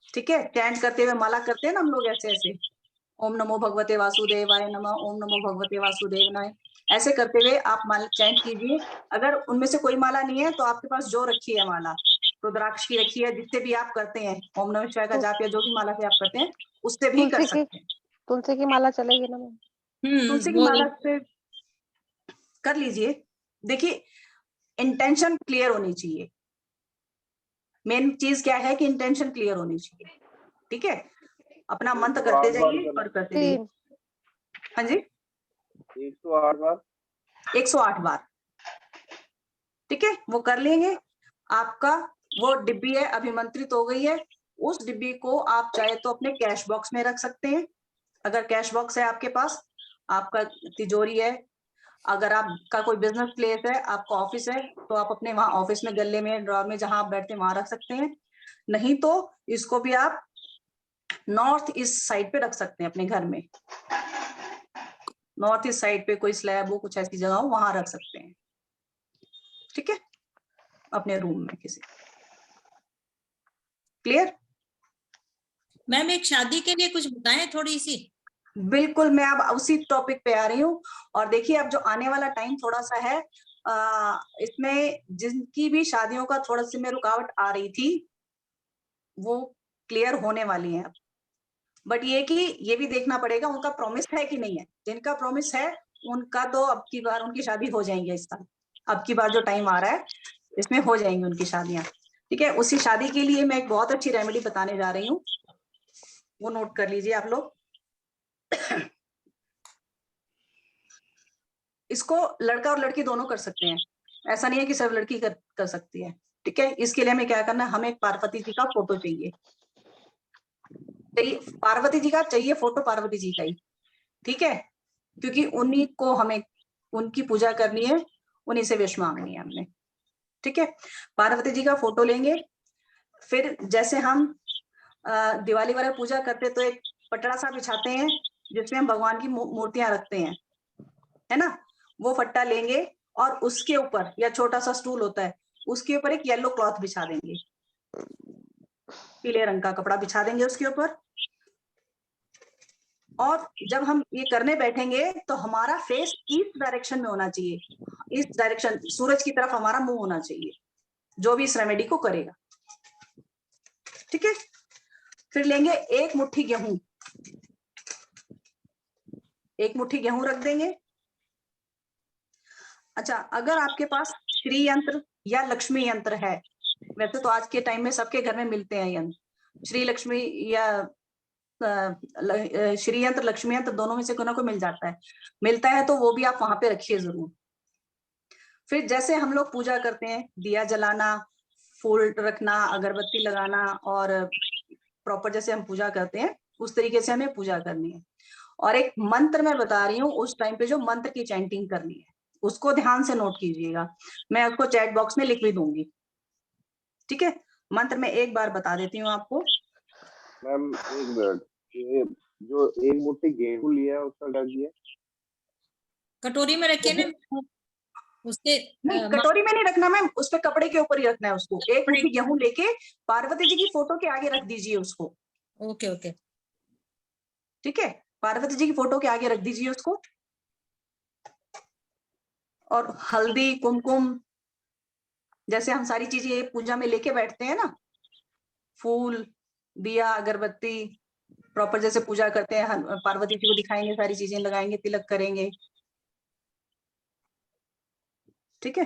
ठीक है। चैंट करते हुए माला करते हैं ना हम लोग, ऐसे ऐसे, ओम नमो भगवते वासुदेवाय नमः, ओम नमो भगवते वासुदेवाय, ऐसे करते हुए आप माला चैंट कीजिए। अगर उनमें से कोई माला नहीं है तो आपके पास जो रखी है माला, रुद्राक्ष की रखी है, जिससे भी आप करते हैं ओम नमः शिवाय का तु, जाप, या जो भी माला से आप करते हैं उससे भी कर तुलसी की सकते हैं। तुलसी की माला चलेगी ना मैम? तुलसी की वो माला से कर लीजिए। देखिए, इंटेंशन क्लियर होनी चाहिए। मेन चीज क्या है कि इंटेंशन क्लियर होनी चाहिए। ठीक है। अपना मंत्र करते बार बार जाइए और करते जाइए। 3 हाँ जी, 108 बार। 108 बार। ठीक है, वो कर लेंगे। आपका वो डिब्बी है अभिमंत्रित हो गई है। उस डिब्बी को आप चाहे तो अपने कैश बॉक्स में रख सकते हैं, अगर कैश बॉक्स है आपके पास, आपका तिजोरी है, अगर आपका कोई बिजनेस प्लेस है, आपका ऑफिस है, तो आप अपने वहां ऑफिस में गले में ड्रॉर में जहां आप बैठते हैं वहां रख सकते हैं। नहीं तो इसको भी आप नॉर्थ ईस्ट साइड पे रख सकते हैं अपने घर में। नॉर्थ ईस्ट साइड पे कोई स्लैब हो, कुछ ऐसी जगह हो, वहां रख सकते हैं। ठीक है, अपने रूम में किसी। क्लियर? मैम एक शादी के लिए कुछ बताएं थोड़ी सी। बिल्कुल, मैं अब उसी टॉपिक पे आ रही हूँ। और देखिए, अब जो आने वाला टाइम थोड़ा सा है, इसमें जिनकी भी शादियों का थोड़ा सी में रुकावट आ रही थी, वो क्लियर होने वाली है अब। बट ये कि ये भी देखना पड़ेगा उनका प्रॉमिस है कि नहीं है। जिनका प्रॉमिस है उनका तो अब की बार उनकी शादी हो जाएंगी इस साल। अब की बार जो टाइम आ रहा है इसमें हो जाएंगी उनकी शादियां। ठीक है, उसी शादी के लिए मैं एक बहुत अच्छी रेमेडी बताने जा रही हूँ, वो नोट कर लीजिए आप लोग। इसको लड़का और लड़की दोनों कर सकते हैं, ऐसा नहीं है कि सिर्फ लड़की कर सकती है। ठीक है, इसके लिए हमें क्या करना है, हमें पार्वती जी का फोटो चाहिए। पार्वती जी का चाहिए फोटो, पार्वती जी का ही। ठीक है, क्योंकि उन्हीं को हमें उनकी पूजा करनी है, उन्हीं से विश मांगनी है हमने। ठीक है, पार्वती जी का फोटो लेंगे। फिर जैसे हम दिवाली वाला पूजा करते तो एक पटड़ा सा बिछाते हैं जिसमें हम भगवान की मूर्तियां रखते हैं, है ना। वो फट्टा लेंगे और उसके ऊपर, या छोटा सा स्टूल होता है उसके ऊपर एक येलो क्लॉथ बिछा देंगे, पीले रंग का कपड़ा बिछा देंगे उसके ऊपर। और जब हम ये करने बैठेंगे तो हमारा फेस ईस्ट डायरेक्शन में होना चाहिए, ईस्ट डायरेक्शन, सूरज की तरफ हमारा मुंह होना चाहिए, जो भी इस रेमेडी को करेगा। ठीक है, फिर लेंगे एक मुट्ठी गेहूं, एक मुट्ठी गेहूं रख देंगे। अच्छा, अगर आपके पास श्री यंत्र या लक्ष्मी यंत्र है, वैसे तो आज के टाइम में सबके घर में मिलते हैं यंत्र, श्री लक्ष्मी या श्री यंत्र लक्ष्मी यंत्र दोनों में से कोई ना कोई मिल जाता है, मिलता है तो वो भी आप वहां पे रखिए जरूर। फिर जैसे हम लोग पूजा करते हैं, दिया जलाना, फूल रखना, अगरबत्ती लगाना, और प्रॉपर जैसे हम पूजा करते हैं उस तरीके से हमें पूजा करनी है। और एक मंत्र मैं बता रही हूँ, उस टाइम पे जो मंत्र की चैंटिंग करनी है उसको ध्यान से नोट कीजिएगा, मैं उसको चैट बॉक्स में लिख भी दूंगी। ठीक है, मंत्र में एक बार बता देती हूँ आपको। मैम एक मिनट, ये जो एक मुट्ठी गेहूं लिया है उसका क्या किया? कटोरी में रखे ना उसके नहीं, कटोरी में नहीं रखना मैम, उस पे कपड़े के ऊपर ही रखना है उसको। एक मुट्ठी गेहूं लेके पार्वती जी की फोटो के आगे रख दीजिए उसको। Okay okay. ठीक है, पार्वती जी की फोटो के आगे रख दीजिए उसको। और हल्दी कुमकुम, जैसे हम सारी चीजें पूजा में लेके बैठते हैं ना, फूल, दिया, अगरबत्ती, प्रॉपर जैसे पूजा करते हैं, पार्वती जी को दिखाएंगे, सारी चीजें लगाएंगे, तिलक करेंगे। ठीक है,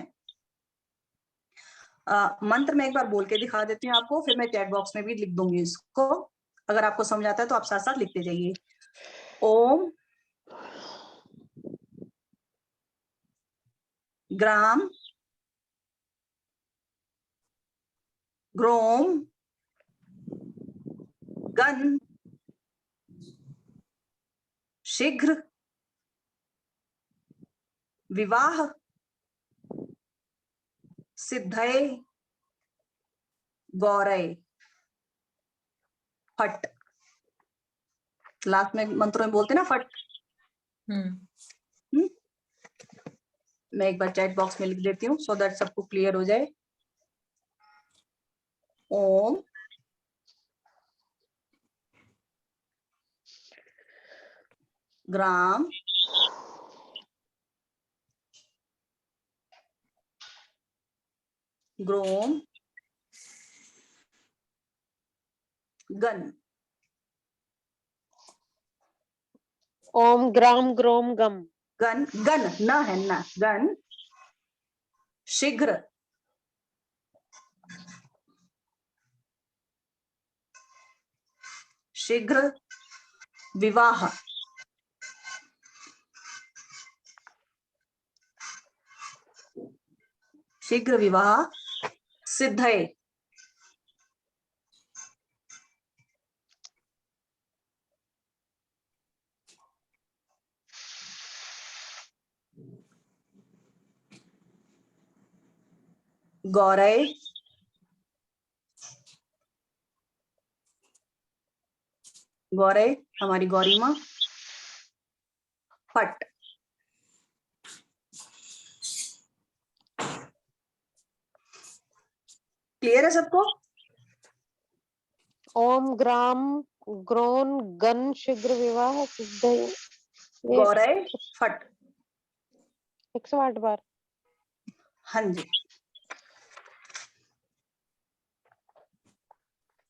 मंत्र में एक बार बोल के दिखा देती हूँ आपको, फिर मैं चैट बॉक्स में भी लिख दूंगी इसको। अगर आपको समझ आता है तो आप साथ साथ लिखते जाइए। ओम ग्राम ग्रोम गण शीघ्र विवाह सिद्धये गौरय फट। लास्ट में मंत्रों में बोलते ना फट। मैं एक बार चैट बॉक्स में लिख देती हूँ सो दैट सबको क्लियर हो जाए। ओम ग्राम ग्रोम गण। ओम ग्राम ग्रोम गम। गण, गण न है न, गण शीघ्र शीघ्र विवाह शीघ्र विवाह सिद्धये। गौरय, गौरय हमारी गौरी माँ। फट, क्लियर है सबको? ओम ग्राम ग्रोन गण शीघ्र विवाह सिद्धये। ये गौरय फट। 108 बार। हाँ जी,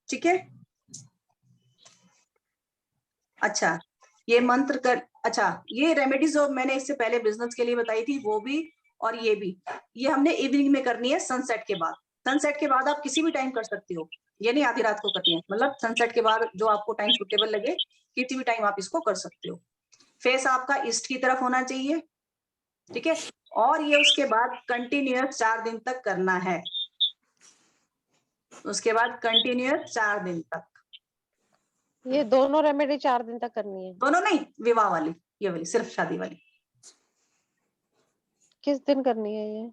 ठीक है। अच्छा, ये मंत्र कर, अच्छा ये रेमेडीज जो मैंने इससे पहले बिजनेस के लिए बताई थी वो भी, और ये भी, ये हमने इवनिंग में करनी है सनसेट के बाद। सनसेट के बाद आप किसी भी टाइम कर सकती हो, ये नहीं आधी रात को करनी है, मतलब सनसेट के बाद जो आपको टाइम सुटेबल लगे किसी भी टाइम आप इसको कर सकते हो। फेस आपका ईस्ट की तरफ होना चाहिए, ठीक है। और ये उसके बाद कंटिन्यूअस 4 दिन तक करना है, उसके बाद कंटिन्यूअस 4 दिन तक। ये दोनों रेमेडी 4 दिन तक करनी है? दोनों नहीं, विवाह वाली, ये वाली सिर्फ शादी वाली। किस दिन करनी है ये?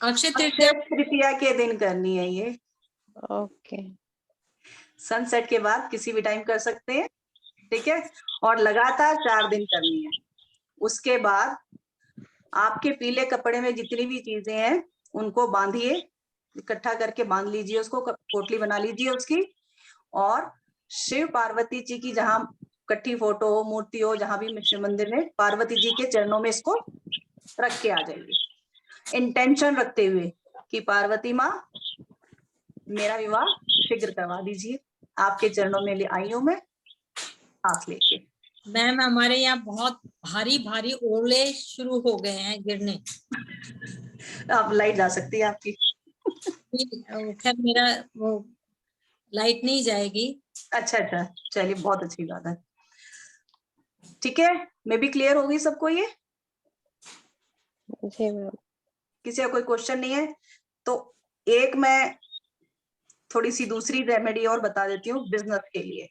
अक्षय तृतीया अक्षय तृतीया के दिन करनी है ये। ओके। सनसेट के बाद किसी भी टाइम कर सकते हैं, ठीक है। और लगातार 4 दिन करनी है। उसके बाद आपके पीले कपड़े में जितनी भी चीजें हैं उनको बांधिए, इकट्ठा करके बांध लीजिए, उसको पोटली बना लीजिए उसकी। और शिव पार्वती जी की जहां इकट्ठी फोटो हो, मूर्ति हो, जहां भी शिव मंदिर में, पार्वती जी के चरणों में इसको रख के आ जाइए, इंटेंशन रखते हुए कि पार्वती माँ मेरा विवाह शीघ्र करवा दीजिए, आपके चरणों में ले आई हूं मैं हाथ लेके। मैम हमारे यहाँ बहुत भारी भारी ओले शुरू हो गए हैं गिरने। अब लाइट जा सकती है आपकी। खैर मेरा वो लाइट नहीं जाएगी। अच्छा अच्छा, चलिए बहुत अच्छी बात है, ठीक है। मे भी क्लियर होगी सबको ये? जी मैम। किसी का कोई क्वेश्चन नहीं है तो एक मैं थोड़ी सी दूसरी रेमेडी और बता देती हूँ बिजनेस के लिए,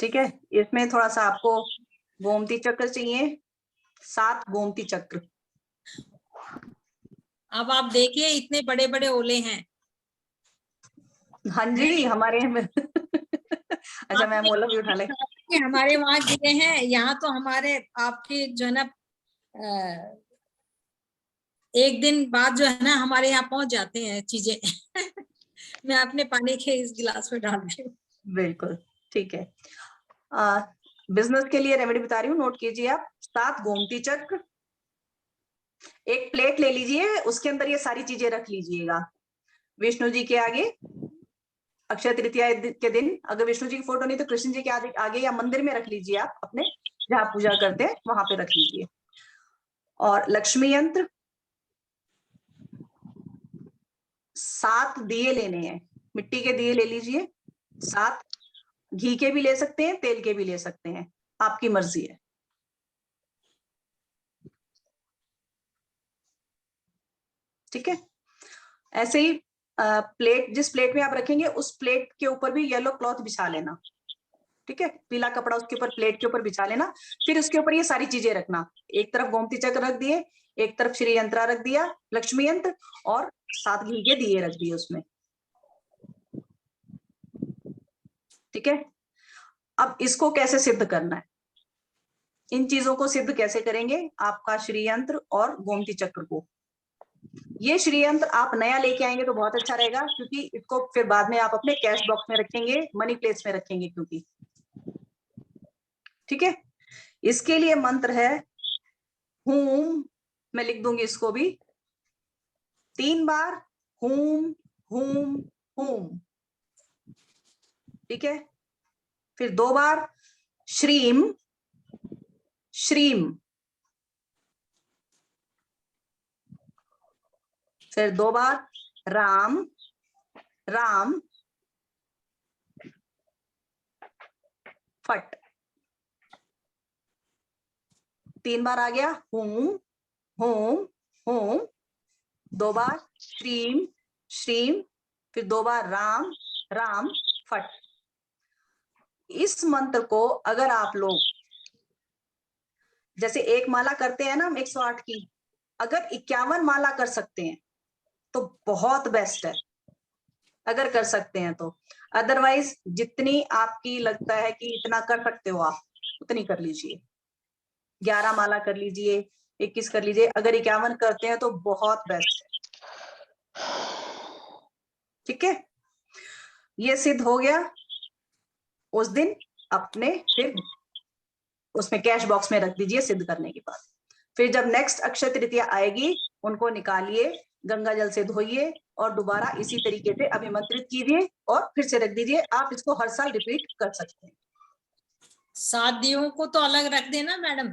ठीक है। इसमें थोड़ा सा आपको गोमती चक्र चाहिए, 7 गोमती चक्र। अब आप देखिए इतने बड़े बड़े ओले हैं। हाँ जी, हमारे यहाँ अच्छा मैम ओला भी उठा ले। हमारे वहां गिरे हैं, यहाँ तो हमारे आपके जो है ना एक दिन बाद जो है ना हमारे यहाँ पहुंच जाते हैं चीजें। मैं अपने पानी के इस गिलास में डाल रही हूँ। बिल्कुल ठीक है। बिजनेस के लिए रेमेडी बता रही हूँ, नोट कीजिए आप। 7 गोमती चक्र, एक प्लेट ले लीजिए, उसके अंदर ये सारी चीजें रख लीजिएगा। विष्णु जी के आगे अक्षय तृतीया के दिन, अगर विष्णु जी की फोटो नहीं तो कृष्ण जी के आगे या मंदिर में रख लीजिए, आप अपने जहां पूजा करते हैं वहां पे रख लीजिए। और लक्ष्मी यंत्र, 7 दिए लेने हैं, मिट्टी के दिए ले लीजिए 7, घी के भी ले सकते हैं, तेल के भी ले सकते हैं, आपकी मर्जी है, ठीक है। ऐसे ही प्लेट, जिस प्लेट में आप रखेंगे उस प्लेट के ऊपर भी येलो क्लॉथ बिछा लेना, ठीक है। पीला कपड़ा उसके ऊपर, प्लेट के ऊपर बिछा लेना। फिर उसके ऊपर ये सारी चीजें रखना, एक तरफ गोमती चक्र रख दिए, एक तरफ श्री यंत्र रख दिया, लक्ष्मी यंत्र, और 7 घी के दिए रख दिए उसमें, ठीक है। अब इसको कैसे सिद्ध करना है, इन चीजों को सिद्ध कैसे करेंगे, आपका श्री यंत्र और गोमती चक्र को। ये श्री यंत्र आप नया लेके आएंगे तो बहुत अच्छा रहेगा, क्योंकि इसको फिर बाद में आप अपने कैश बॉक्स में रखेंगे, मनी प्लेस में रखेंगे, क्योंकि, ठीक है। इसके लिए मंत्र है हूम, मैं लिख दूंगी इसको भी, 3 बार हूम हूम हूम, ठीक है। फिर 2 बार श्रीम श्रीम, फिर 2 बार राम राम, फट। 3 बार आ गया हूम हूम होम, 2 बार श्रीम श्रीम, फिर 2 बार राम राम फट। इस मंत्र को अगर आप लोग जैसे एक माला करते हैं ना हम 108 की, अगर 51 माला कर सकते हैं तो बहुत बेस्ट है, अगर कर सकते हैं तो। अदरवाइज जितनी आपकी लगता है कि इतना कर सकते हो आप, उतनी कर लीजिए। 11 माला कर लीजिए, 21 कर लीजिए, अगर 51 करते हैं तो बहुत बेस्ट है। ठीक है, ये सिद्ध हो गया। उस दिन अपने फिर उसमें कैश बॉक्स में रख दीजिए सिद्ध करने के बाद। फिर जब नेक्स्ट अक्षय तृतीया आएगी, उनको निकालिए, गंगा जल से धोइए और दोबारा इसी तरीके से अभिमंत्रित कीजिए और फिर से रख दीजिए। आप इसको हर साल रिपीट कर सकते हैं। 7 दियों को तो अलग रख देना मैडम।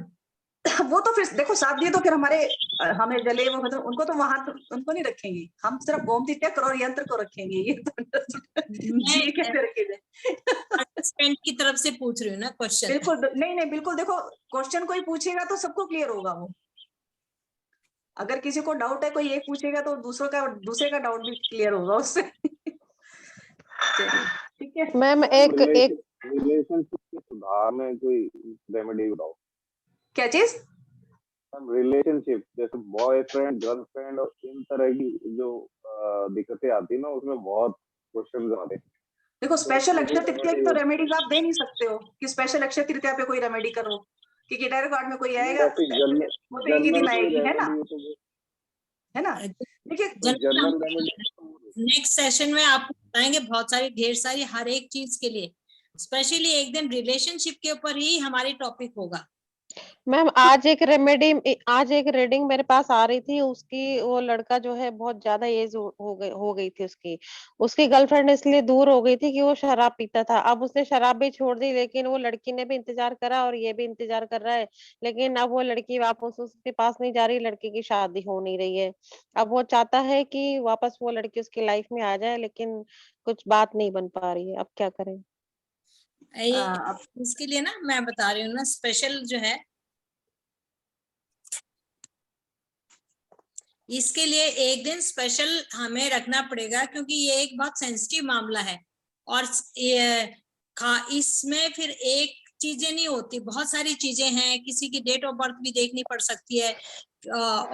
वो तो फिर देखो 7 दिए तो फिर हमारे हमें जले वो मतलब उनको तो वहां तो उनको नहीं रखेंगे, हम सिर्फ गोमती चक्र और यंत्र को रखेंगे। ये तो जी कैसे रखेंगे? पार्टिसिपेंट की तरफ से पूछ रही हूँ ना क्वेश्चन। बिल्कुल नहीं बिल्कुल, देखो क्वेश्चन कोई पूछेगा तो सबको क्लियर होगा वो। अगर किसी को डाउट है, कोई एक पूछेगा तो दूसरे का डाउट भी क्लियर होगा उससे। ठीक है मैम, एक रिलेशनशिप के सुधार में कोई रेमेडी बताओ। क्या चीज? रिलेशनशिप जैसे बॉयफ्रेंड गर्लफ्रेंड और इन तरह की जो दिक्कतें आती है ना, उसमें बहुत क्वेश्चन आते हैं। देखो स्पेशल अक्षय तृतीया की तो रेमेडीज आप दे नहीं सकते हो कि स्पेशल अक्षय तृतीया पे कोई रेमेडी करो, क्योंकि डायरेक्ट कार्ड में कोई आएगा वो तो एक ही दिन आएगी, है ना? देखिए नेक्स्ट सेशन में आपको बताएंगे बहुत सारी ढेर सारी हर एक चीज के लिए। स्पेशली एक दिन रिलेशनशिप के ऊपर ही हमारी टॉपिक होगा। मैम, आज एक रीडिंग मेरे पास आ रही थी। उसकी वो लड़का जो है बहुत ज्यादा एज हो गई थी उसकी गर्लफ्रेंड इसलिए दूर हो गई थी कि वो शराब पीता था। अब उसने शराब भी छोड़ दी, लेकिन वो लड़की ने भी इंतजार करा और ये भी इंतजार कर रहा है, लेकिन अब वो लड़की वापस उसके पास नहीं जा रही, लड़की की शादी हो नहीं रही है। अब वो चाहता है कि वापस वो लड़की उसकी लाइफ में आ जाए, लेकिन कुछ बात नहीं बन पा रही है। अब क्या करें? इसके लिए ना मैं बता रही हूँ ना, स्पेशल जो है इसके लिए एक दिन स्पेशल हमें रखना पड़ेगा, क्योंकि ये एक बहुत सेंसिटिव मामला है। और इसमें फिर एक चीजें नहीं होती, बहुत सारी चीजें हैं। किसी की डेट ऑफ बर्थ भी देखनी पड़ सकती है,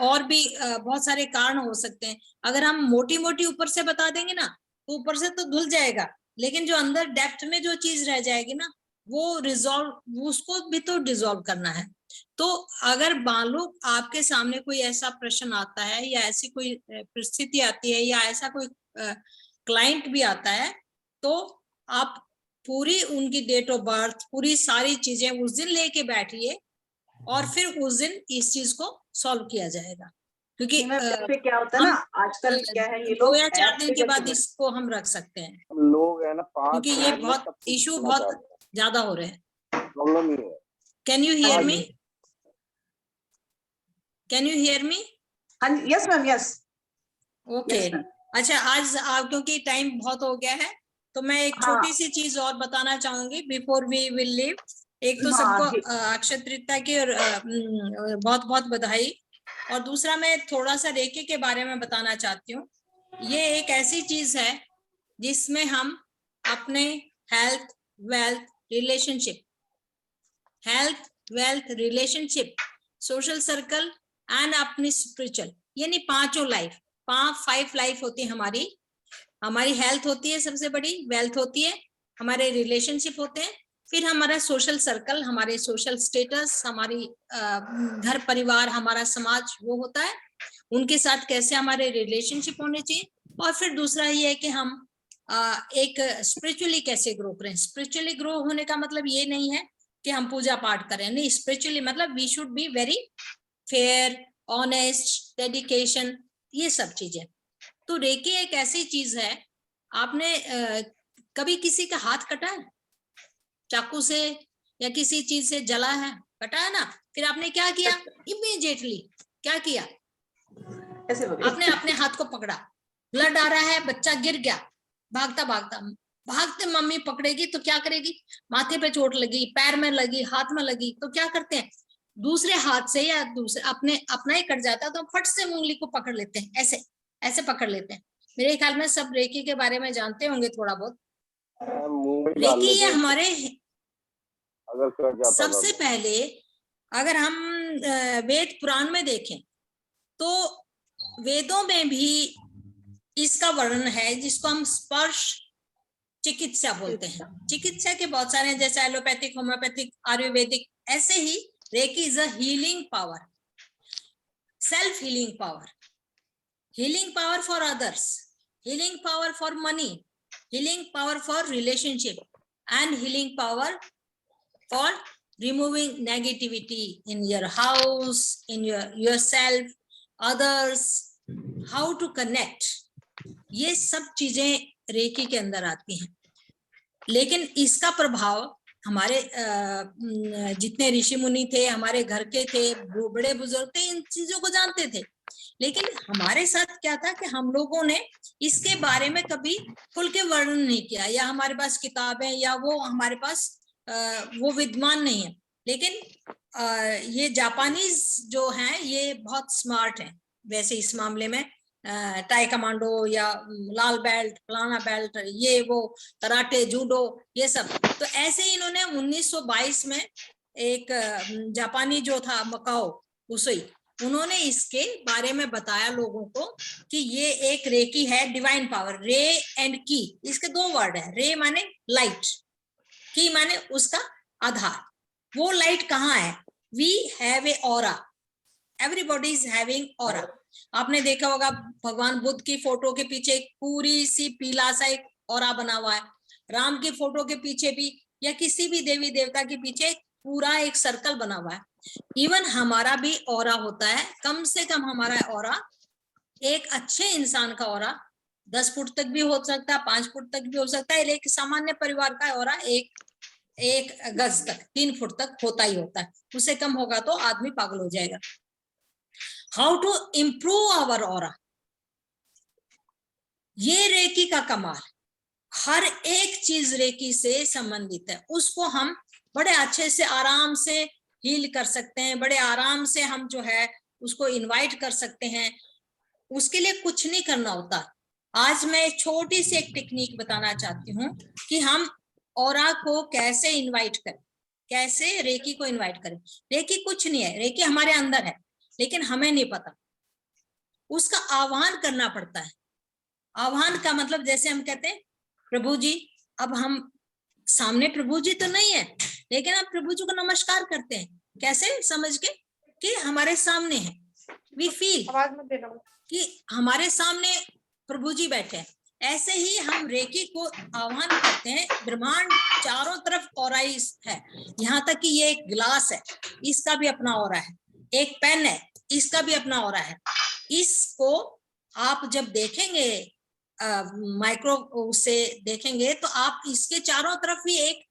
और भी बहुत सारे कारण हो सकते हैं। अगर हम मोटी मोटी ऊपर से बता देंगे ना, तो ऊपर से तो धुल जाएगा, लेकिन जो अंदर डेप्थ में जो चीज रह जाएगी ना, वो रिजॉल्व, उसको भी तो डिजॉल्व करना है। तो अगर मान लो आपके सामने कोई ऐसा प्रश्न आता है, या ऐसी कोई परिस्थिति आती है, या ऐसा कोई क्लाइंट भी आता है, तो आप पूरी उनकी डेट ऑफ बर्थ, पूरी सारी चीजें उस दिन लेके बैठिए, और फिर उस दिन इस चीज को सॉल्व किया जाएगा। क्योंकि क्या होता है ना, आजकल क्या है, ये 2 या 4 दिन के बाद इसको हम रख सकते हैं, लोग है ना, क्योंकि ये बहुत इशू बहुत ज्यादा हो रहे हैं। प्रॉब्लम ही है। Can you hear me? Can you hear me? Yes ma'am, yes. Okay, अच्छा आज क्योंकि टाइम बहुत हो गया है, तो मैं एक छोटी सी चीज और बताना चाहूंगी बिफोर वी विल लीव। एक तो सबको अक्षय तृतीया की बहुत बहुत बधाई, और दूसरा मैं थोड़ा सा रेकी के बारे में बताना चाहती हूँ। ये एक ऐसी चीज है जिसमें हम अपने health, wealth, relationship, social circle and अपनी स्पिरिचुअल, यानी 5 लाइफ, 5 लाइफ होती है हमारी हेल्थ होती है सबसे बड़ी, वेल्थ होती है, हमारे रिलेशनशिप होते हैं, फिर हमारा सोशल सर्कल, हमारे सोशल स्टेटस, हमारी घर परिवार, हमारा समाज वो होता है, उनके साथ कैसे हमारे रिलेशनशिप होने चाहिए। और फिर दूसरा ये है कि हम एक स्पिरिचुअली कैसे ग्रो करें। स्पिरिचुअली ग्रो होने का मतलब ये नहीं है कि हम पूजा पाठ करें, नहीं। स्पिरिचुअली मतलब we should be very fair, honest, dedication, ये सब चीजें। तो रेकी एक ऐसी चीज है, आपने कभी किसी का हाथ कटा है चाकू से या किसी चीज से, जला है, कटा है ना, फिर आपने क्या किया? इमीडिएटली क्या किया? आपने अपने हाथ को पकड़ा, ब्लड आ रहा है, बच्चा गिर गया, भागते मम्मी पकड़ेगी तो क्या करेगी? माथे पे चोट लगी, पैर में लगी, हाथ में लगी, तो क्या करते हैं? दूसरे हाथ से या दूसरे अपना ही कट जाता है तो हम फट से उंगली को पकड़ लेते हैं, ऐसे ऐसे पकड़ लेते हैं। मेरे ख्याल में सब रेकी के बारे में जानते होंगे थोड़ा बहुत। मुंह में डाल रेकी लेते ये हैं हमारे अगर कट जाता सबसे तो। पहले अगर हम वेद पुराण में देखें तो वेदों में भी इसका वर्णन है, जिसको हम स्पर्श चिकित्सा बोलते हैं। चिकित्सा के बहुत सारे हैं, जैसे एलोपैथिक, होम्योपैथिक, आयुर्वेदिक। ऐसे ही reiki is a healing power, self healing power, healing power for others, healing power for money, healing power for relationship and healing power for removing negativity in your house, in yourself, others, how to connect, ये सब चीजें रेकी के अंदर आती हैं। लेकिन इसका प्रभाव हमारे जितने ऋषि मुनि थे, हमारे घर के थे, बड़े बुजुर्ग थे, इन चीजों को जानते थे। लेकिन हमारे साथ क्या था कि हम लोगों ने इसके बारे में कभी खुल के वर्णन नहीं किया, या हमारे पास किताबें या वो हमारे पास वो विद्वान नहीं है। लेकिन ये जापानीज जो हैं ये बहुत स्मार्ट हैं वैसे इस मामले में। टाई कमांडो या लाल बेल्ट, फलाना बेल्ट, ये वो कराटे, जूडो, ये सब। तो ऐसे ही इन्होंने 1922 में एक जापानी जो था मकाओ उसई, उन्होंने इसके बारे में बताया लोगों को कि ये एक रेकी है, डिवाइन पावर। रे एंड की, इसके दो वर्ड है। रे माने लाइट, की माने उसका आधार। वो लाइट कहाँ है? We have a aura, everybody is having aura. आपने देखा होगा भगवान बुद्ध की फोटो के पीछे एक पूरी सी पीला सा एक ऑरा बना हुआ है। राम की फोटो के पीछे भी, या किसी भी देवी देवता के पीछे पूरा एक सर्कल बना हुआ है। इवन हमारा भी ऑरा होता है। कम से कम हमारा ऑरा, एक अच्छे इंसान का ऑरा 10 फुट तक भी हो सकता है, 5 फुट तक भी हो सकता है। एक सामान्य परिवार का ऑरा एक गज तक, 3 फुट तक होता ही होता है। उससे कम होगा तो आदमी पागल हो जाएगा। How to improve our aura, ये रेकी का कमाल। हर एक चीज रेकी से संबंधित है। उसको हम बड़े अच्छे से आराम से हील कर सकते हैं, बड़े आराम से हम जो है उसको इनवाइट कर सकते हैं। उसके लिए कुछ नहीं करना होता। आज मैं छोटी सी एक टेक्निक बताना चाहती हूँ कि हम ऑरा को कैसे इनवाइट करें, कैसे रेकी को इनवाइट करें। रेकी कुछ नहीं है, रेकी हमारे अंदर है, लेकिन हमें नहीं पता। उसका आह्वान करना पड़ता है। आह्वान का मतलब जैसे हम कहते हैं प्रभु जी, अब हम सामने प्रभु जी तो नहीं है, लेकिन हम प्रभु जी को नमस्कार करते हैं। कैसे? समझ के कि हमारे सामने है। वी फील कि हमारे सामने प्रभु जी बैठे हैं। ऐसे ही हम रेकी को आह्वान करते हैं। ब्रह्मांड चारों तरफ ऑराइज है, यहाँ तक कि ये एक गिलास है, इसका भी अपना ऑरा है। एक पेन है, इसका भी अपना ऑरा है। इसको आप जब देखेंगे माइक्रो से देखेंगे तो आप इसके चारों तरफ भी एक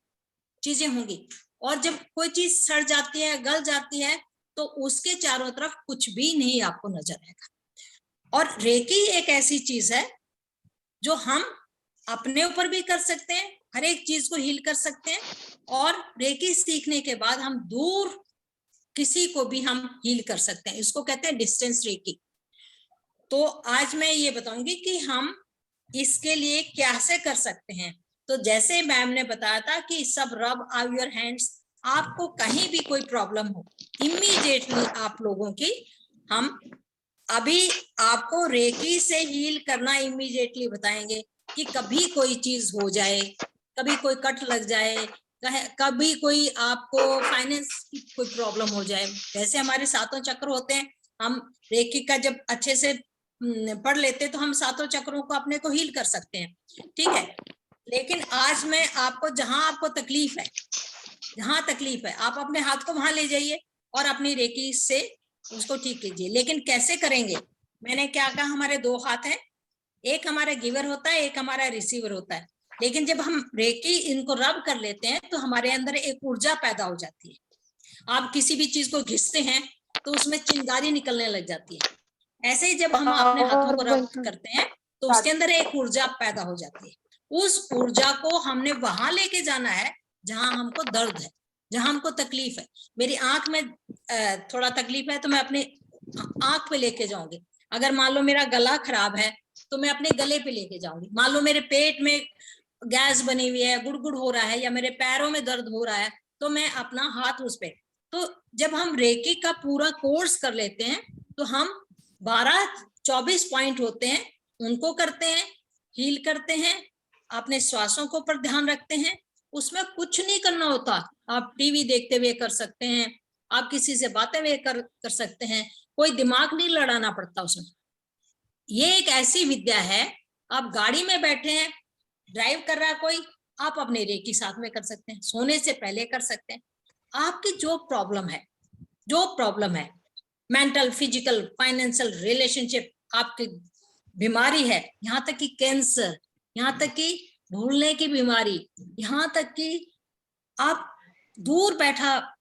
चीजें होंगी, और जब कोई चीज सड़ जाती है, गल जाती है, तो उसके चारों तरफ कुछ भी नहीं आपको नजर आएगा। और रेकी एक ऐसी चीज है जो हम अपने ऊपर भी कर सकते हैं, हर एक चीज को हील कर सकते हैं। और रेकी सीखने के बाद हम दूर किसी को भी हम हील कर सकते हैं। इसको कहते हैं डिस्टेंस रेकी। तो आज मैं ये बताऊंगी कि हम इसके लिए कैसे कर सकते हैं। तो जैसे मैम ने बताया था कि सब रब आउट योर हैंड्स, आपको कहीं भी कोई प्रॉब्लम हो, इमीडिएटली आप लोगों की हम अभी आपको रेकी से हील करना इमीडिएटली बताएंगे। कि कभी कोई चीज हो जाए, कभी कोई कट लग जाए, कभी कोई आपको फाइनेंस की कोई प्रॉब्लम हो जाए। वैसे हमारे 7 चक्र होते हैं, हम रेकी का जब अच्छे से पढ़ लेते तो हम 7 चक्रों को अपने को हील कर सकते हैं, ठीक है। लेकिन आज मैं आपको, जहां आपको तकलीफ है, जहां तकलीफ है, आप अपने हाथ को वहां ले जाइए और अपनी रेकी से उसको ठीक कीजिए। लेकिन कैसे करेंगे? मैंने क्या कहा, हमारे 2 हाथ हैं, एक हमारा गिवर होता है, एक हमारा रिसीवर होता है। लेकिन जब हम रेकी इनको रब कर लेते हैं तो हमारे अंदर एक ऊर्जा पैदा हो जाती है। आप किसी भी चीज को घिसते हैं तो उसमें चिंगारी निकलने लग जाती है। ऐसे ही जब हम अपने हाथों को रब करते हैं तो उसके अंदर एक ऊर्जा पैदा हो जाती है। उस ऊर्जा को हमने वहां लेके जाना है जहां हमको दर्द है, जहां हमको तकलीफ है। मेरी आंख में थोड़ा तकलीफ है तो मैं अपने आंख पे लेके जाऊंगी। अगर मान लो मेरा गला खराब है तो मैं अपने गले पे लेके जाऊंगी। मान लो मेरे पेट में गैस बनी हुई है, गुड़गुड़ हो रहा है, या मेरे पैरों में दर्द हो रहा है, तो मैं अपना हाथ उस पे। तो जब हम रेकी का पूरा कोर्स कर लेते हैं तो हम 12-24 पॉइंट होते हैं, उनको करते हैं, हील करते हैं, अपने श्वासों को पर ध्यान रखते हैं। उसमें कुछ नहीं करना होता, आप टीवी देखते हुए कर सकते हैं, आप किसी से बातें हुए कर सकते हैं, कोई दिमाग नहीं लड़ाना पड़ता उसमें। ये एक ऐसी विद्या है, आप गाड़ी में बैठे हैं, ड्राइव कर रहा है कोई, आप अपने रेकी साथ में कर सकते हैं, सोने से पहले कर सकते हैं। आपकी जो प्रॉब्लम है मेंटल, फिजिकल, फाइनेंशियल, रिलेशनशिप, आपकी बीमारी है, यहाँ तक कि कैंसर, यहाँ तक कि भूलने की बीमारी, यहाँ तक कि आप दूर बैठा,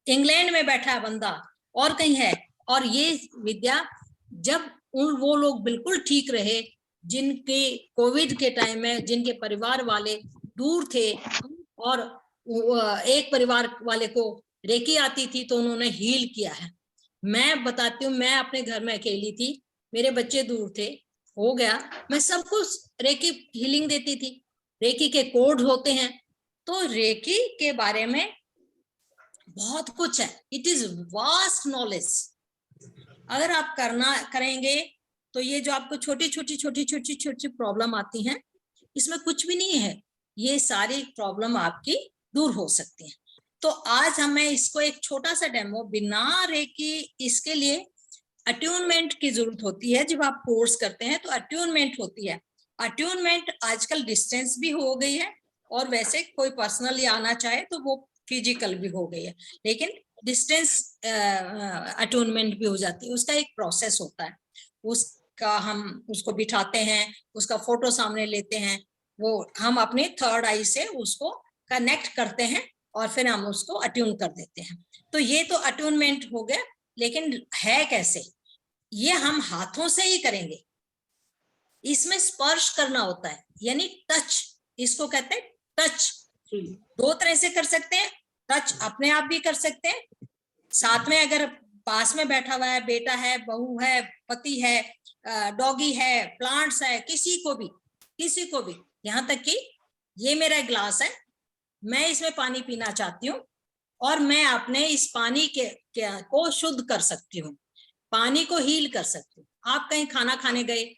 इंग्लैंड में बैठा बंदा और कहीं है, और ये विद्या जब वो लोग बिल्कुल ठीक रहे जिनके कोविड के टाइम में जिनके परिवार वाले दूर थे और एक परिवार वाले को रेकी आती थी तो उन्होंने हील किया है। मैं बताती हूँ, मैं अपने घर में अकेली थी, मेरे बच्चे दूर थे, हो गया, मैं सबको रेकी हीलिंग देती थी। रेकी के कोड होते हैं, तो रेकी के बारे में बहुत कुछ है, इट इज वास्ट नॉलेज। अगर आप करेंगे तो ये जो आपको छोटी छोटी प्रॉब्लम आती हैं, इसमें कुछ भी नहीं है, ये सारी प्रॉब्लम आपकी दूर हो सकती है। तो आज हमें इसको एक छोटा सा डेमो बिना रेकी, इसके लिए अट्यूनमेंट की जरूरत होती है। जब आप कोर्स करते हैं तो अट्यूनमेंट होती है। अट्यूनमेंट आजकल डिस्टेंस भी हो गई है, और वैसे कोई पर्सनली आना चाहे तो वो फिजिकल भी हो गई है, लेकिन डिस्टेंस अट्यूनमेंट भी हो जाती है। उसका एक प्रोसेस होता है, उसका हम उसको बिठाते हैं, उसका फोटो सामने लेते हैं, वो हम अपने थर्ड आई से उसको कनेक्ट करते हैं और फिर हम उसको अट्यून कर देते हैं। तो ये तो अट्यूनमेंट हो गया, लेकिन है कैसे? ये हम हाथों से ही करेंगे। इसमें स्पर्श करना होता है, यानी टच, इसको कहते हैं टच। दो तरह से कर सकते हैं, टच अपने आप भी कर सकते हैं, साथ में अगर पास में बैठा हुआ है, बेटा है, बहू है, पति है, डॉगी है, प्लांट्स है, किसी को भी, यहाँ तक कि ये मेरा ग्लास है, मैं इसमें पानी पीना चाहती हूँ और मैं अपने इस पानी को शुद्ध कर सकती हूँ, पानी को हील कर सकती हूँ। आप कहीं खाना खाने गए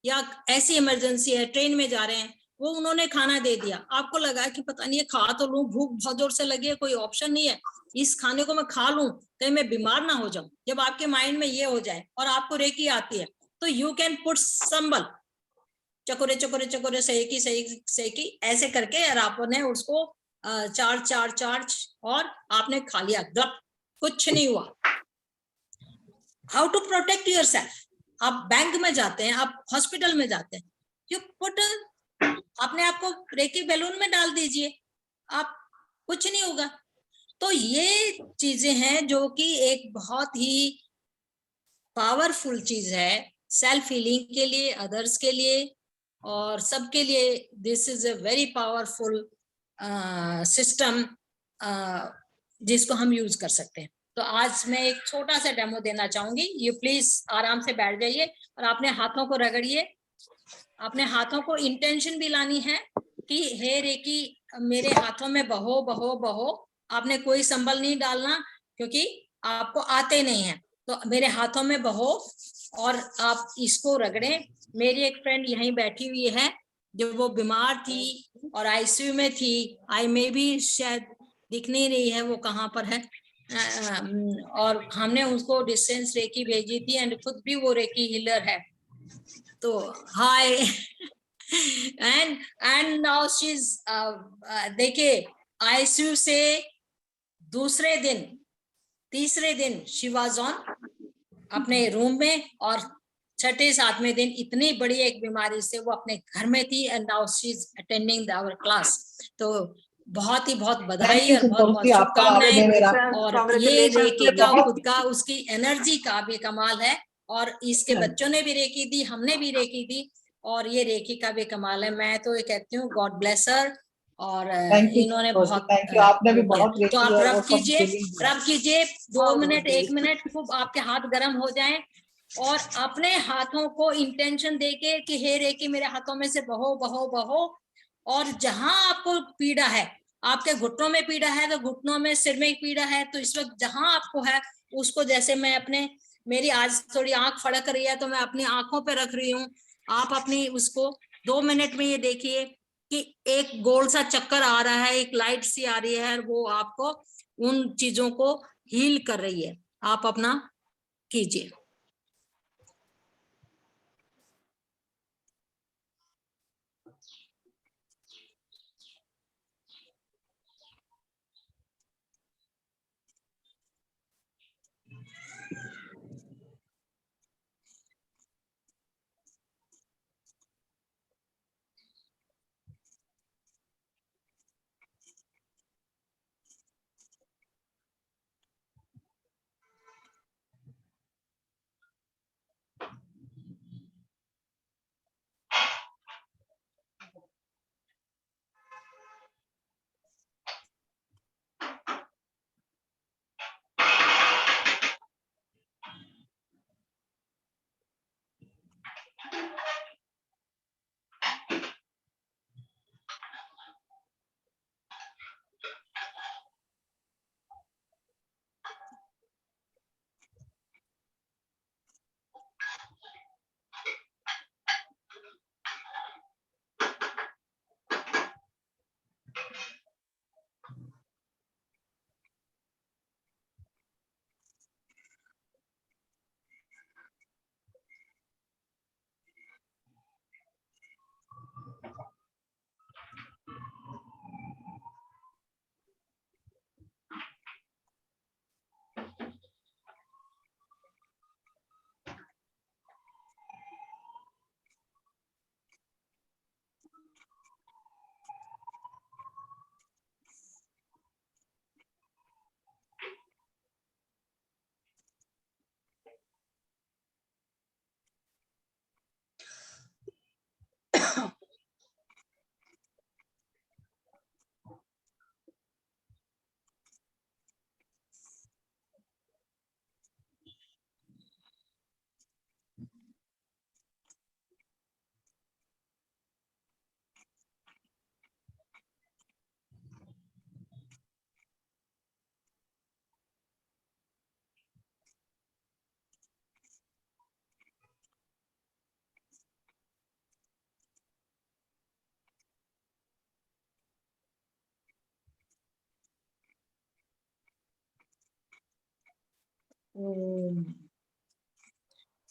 या ऐसी इमरजेंसी है, ट्रेन में जा रहे हैं, वो उन्होंने खाना दे दिया, आपको लगा कि पता नहीं है खा तो लूं, भूख बहुत जोर से लगी है, कोई ऑप्शन नहीं है, इस खाने को मैं खा लूं कहीं मैं बीमार ना हो जाऊं। जब आपके माइंड में ये हो जाए और आपको रेकी आती है तो यू कैन पुट संबल, चकोरे चकोरे चकोरे, सेकी ऐसे करके, और आपने उसको चार्ज और आपने खा लिया, गप, कुछ नहीं हुआ। How to protect yourself? आप बैंक में जाते हैं, आप हॉस्पिटल में जाते हैं, यू पुट, अपने आप को रेकी बैलून में डाल दीजिए, आप कुछ नहीं होगा। तो ये चीजें हैं जो कि एक बहुत ही पावरफुल चीज है सेल्फ हीलिंग के लिए, अदर्स के लिए और सबके लिए। This is a very powerful system जिसको हम यूज कर सकते हैं। तो आज मैं एक छोटा सा डेमो देना चाहूंगी, ये प्लीज आराम से बैठ जाइए और अपने हाथों को रगड़िए। अपने हाथों को इंटेंशन भी लानी है कि हे रेकी मेरे हाथों में बहो बहो बहो। आपने कोई संबल नहीं डालना क्योंकि आपको आते नहीं है, तो मेरे हाथों में बहो और आप इसको रगड़ें। मेरी एक फ्रेंड यहीं बैठी हुई है, जब वो बीमार थी और आईसीयू में थी, आई में भी शायद दिख नहीं रही है वो कहाँ पर है, और हमने उसको डिस्टेंस रेकी भेजी थी एंड खुद भी वो रेकी हीलर है। तो हाय एंड नाउ शी इज, देखिए आईसीयू से दूसरे दिन तीसरे दिन शी वाज ऑन अपने रूम में, और छठे सातवें दिन इतनी बड़ी एक बीमारी से वो अपने घर में थी and now she is attending our class. तो बहुत बधाई और बहुत शुभकामनाएं। और ये रेकी का खुद का उसकी एनर्जी का भी कमाल है, और इसके बच्चों ने भी रेकी दी, हमने भी रेकी दी, और ये रेकी का भी कमाल है। मैं तो ये कहती हूँ गॉड ब्लेस हर, और थैंक यू इन्होंने बहुत थैंक यू, आपने भी वो किया। बहुत तो आप देखी है, रब वो सब कीजिए, feeling है। रब कीजिए 2 हाँ, मिनट जी। 1 मिनट, खूब आपके हाथ गर्म हो जाएं और अपने हाथों को इंटेंशन देके कि हे रे कि मेरे हाथों में से बहो बहो बहो, और जहां आपको पीड़ा है, आपके घुटनों में पीड़ा है तो घुटनों में, सिर में पीड़ा है तो इस वक्त जहां आपको है उसको, जैसे मैं अपने, मेरी आज थोड़ी आंख फड़क रही है तो मैं अपनी आंखों पे रख रही हूँ, आप अपनी उसको 2 मिनट में ये देखिए कि एक गोल सा चक्कर आ रहा है, एक लाइट सी आ रही है, वो आपको उन चीजों को हील कर रही है। आप अपना कीजिए।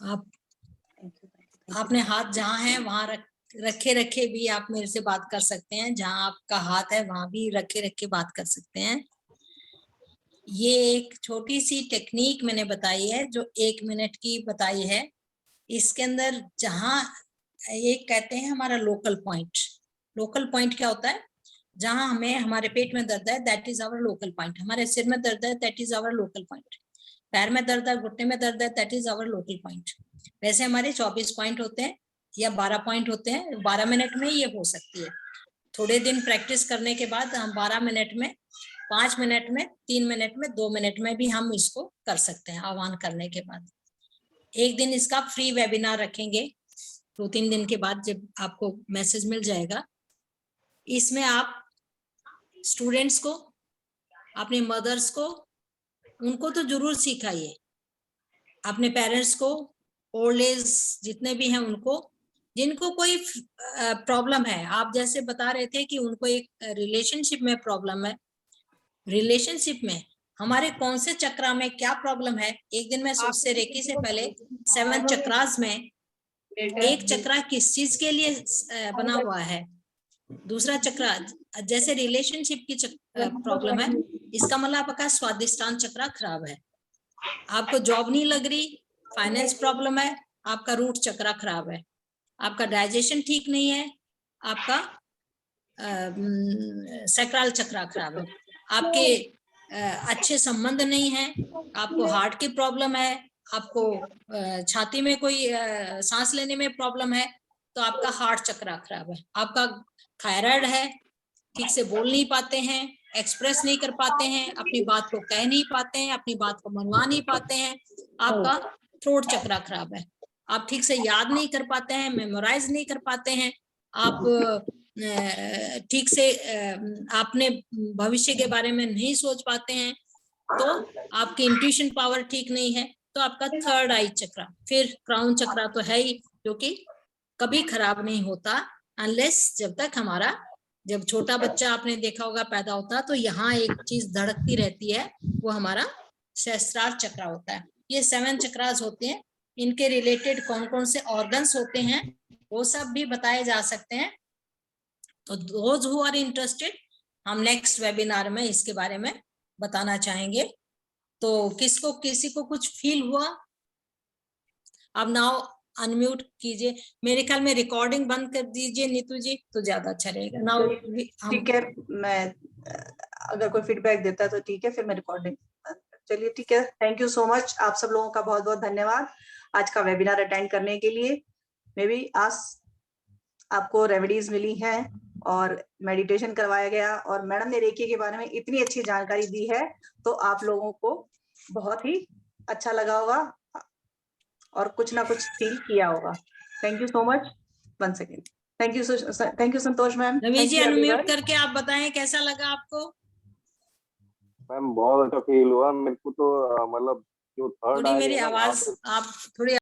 आप अपने हाथ जहाँ है वहां रखे रखे भी आप मेरे से बात कर सकते हैं, जहाँ आपका हाथ है वहां भी रखे रखे बात कर सकते हैं। ये एक छोटी सी टेक्निक मैंने बताई है, जो 1 मिनट की बताई है। इसके अंदर जहाँ एक कहते हैं हमारा लोकल पॉइंट। लोकल पॉइंट क्या होता है? जहां हमें, हमारे पेट में दर्द है, that is our local point. हमारे सिर में दर्द है, that is our local point. पैर में दर्द है, घुटने में दर्द है, that is our local point. वैसे हमारे 24 पॉइंट होते हैं या 12 पॉइंट होते हैं। 12 मिनट में ये हो सकती है। थोड़े दिन प्रैक्टिस करने के बाद हम 12 मिनट में, 5 मिनट में, 3 मिनट में, 2 मिनट में भी हम इसको कर सकते हैं आह्वान करने के बाद। एक दिन इसका फ्री वेबिनार रखेंगे 2-3 दिन के बाद, जब आपको मैसेज मिल जाएगा। इसमें आप स्टूडेंट्स को, अपने मदर्स को, उनको तो जरूर सिखाइए, अपने पेरेंट्स को, ओल्ड एज जितने भी हैं उनको, जिनको कोई प्रॉब्लम है। आप जैसे बता रहे थे कि उनको एक रिलेशनशिप में प्रॉब्लम है। रिलेशनशिप में हमारे कौन से चक्रा में क्या प्रॉब्लम है? एक दिन मैं उससे रेकी से पहले 7 चक्रास में एक चक्रा किस चीज के लिए बना हुआ है, दूसरा चक्रा, जैसे रिलेशनशिप की प्रॉब्लम है, इसका मतलब आपका स्वादिष्टान चक्रा खराब है। आपको जॉब नहीं लग रही, फाइनेंस प्रॉब्लम है, आपका रूट चक्रा खराब है। आपका डाइजेशन ठीक नहीं है, आपका सैक्रल चक्रा खराब है। आपके अच्छे संबंध नहीं है, आपको हार्ट की प्रॉब्लम है, आपको छाती में कोई सांस लेने में प्रॉब्लम है, तो आपका हार्ट चक्रा खराब है। आपका थायराइड है, ठीक से बोल नहीं पाते हैं, एक्सप्रेस नहीं कर पाते हैं, अपनी बात को कह नहीं पाते हैं, अपनी बात को मनवा नहीं पाते हैं, आपका थ्रोट चक्रा खराब है। आप ठीक से याद नहीं कर पाते हैं, मेमोराइज नहीं कर पाते हैं, आप ठीक से अपने भविष्य के बारे में नहीं सोच पाते हैं, तो आपकी इंट्यूशन पावर ठीक नहीं है, तो आपका थर्ड आई चक्रा, फिर क्राउन चक्रा तो है ही, जो कि कभी खराब नहीं होता अनलेस जब तक हमारा, जब छोटा बच्चा आपने देखा होगा पैदा होता, तो यहाँ एक चीज धड़कती रहती है, वो हमारा सहस्त्रार चक्रा होता है। ये 7 चक्रास होते हैं, इनके रिलेटेड कौन कौन से ऑर्गन्स होते हैं वो सब भी बताए जा सकते हैं। तो दोज हु आर इंटरेस्टेड, हम नेक्स्ट वेबिनार में इसके बारे में बताना चाहेंगे। तो किसी को कुछ फील हुआ? अब नाउ अनम्यूट कीजिए, मेरे ख्याल में रिकॉर्डिंग बंद कर दीजिए नीतू जी, तो ज्यादा अच्छा रहेगा। नाउ ठीक है, मैं अगर कोई फीडबैक देता है तो ठीक है, फिर मैं रिकॉर्डिंग, चलिए ठीक है। थैंक यू सो मच, आप सब लोगों का बहुत बहुत धन्यवाद आज का वेबिनार अटेंड करने के लिए। मे बी आज आपको रेमेडीज मिली हैं और मेडिटेशन करवाया गया, और मैडम ने रेकी के बारे में इतनी अच्छी जानकारी दी है, तो आप लोगों को बहुत ही अच्छा लगा होगा और कुछ ना कुछ फील किया होगा। Thank you so much once again. Thank you Santosh ma'am. Ravi ji unmute करके आप बताएं कैसा लगा आपको? मैम बहुत अच्छा फील हुआ मेरे को, तो मतलब जो थर्ड थोड़ी मेरी आवाज आप थोड़ी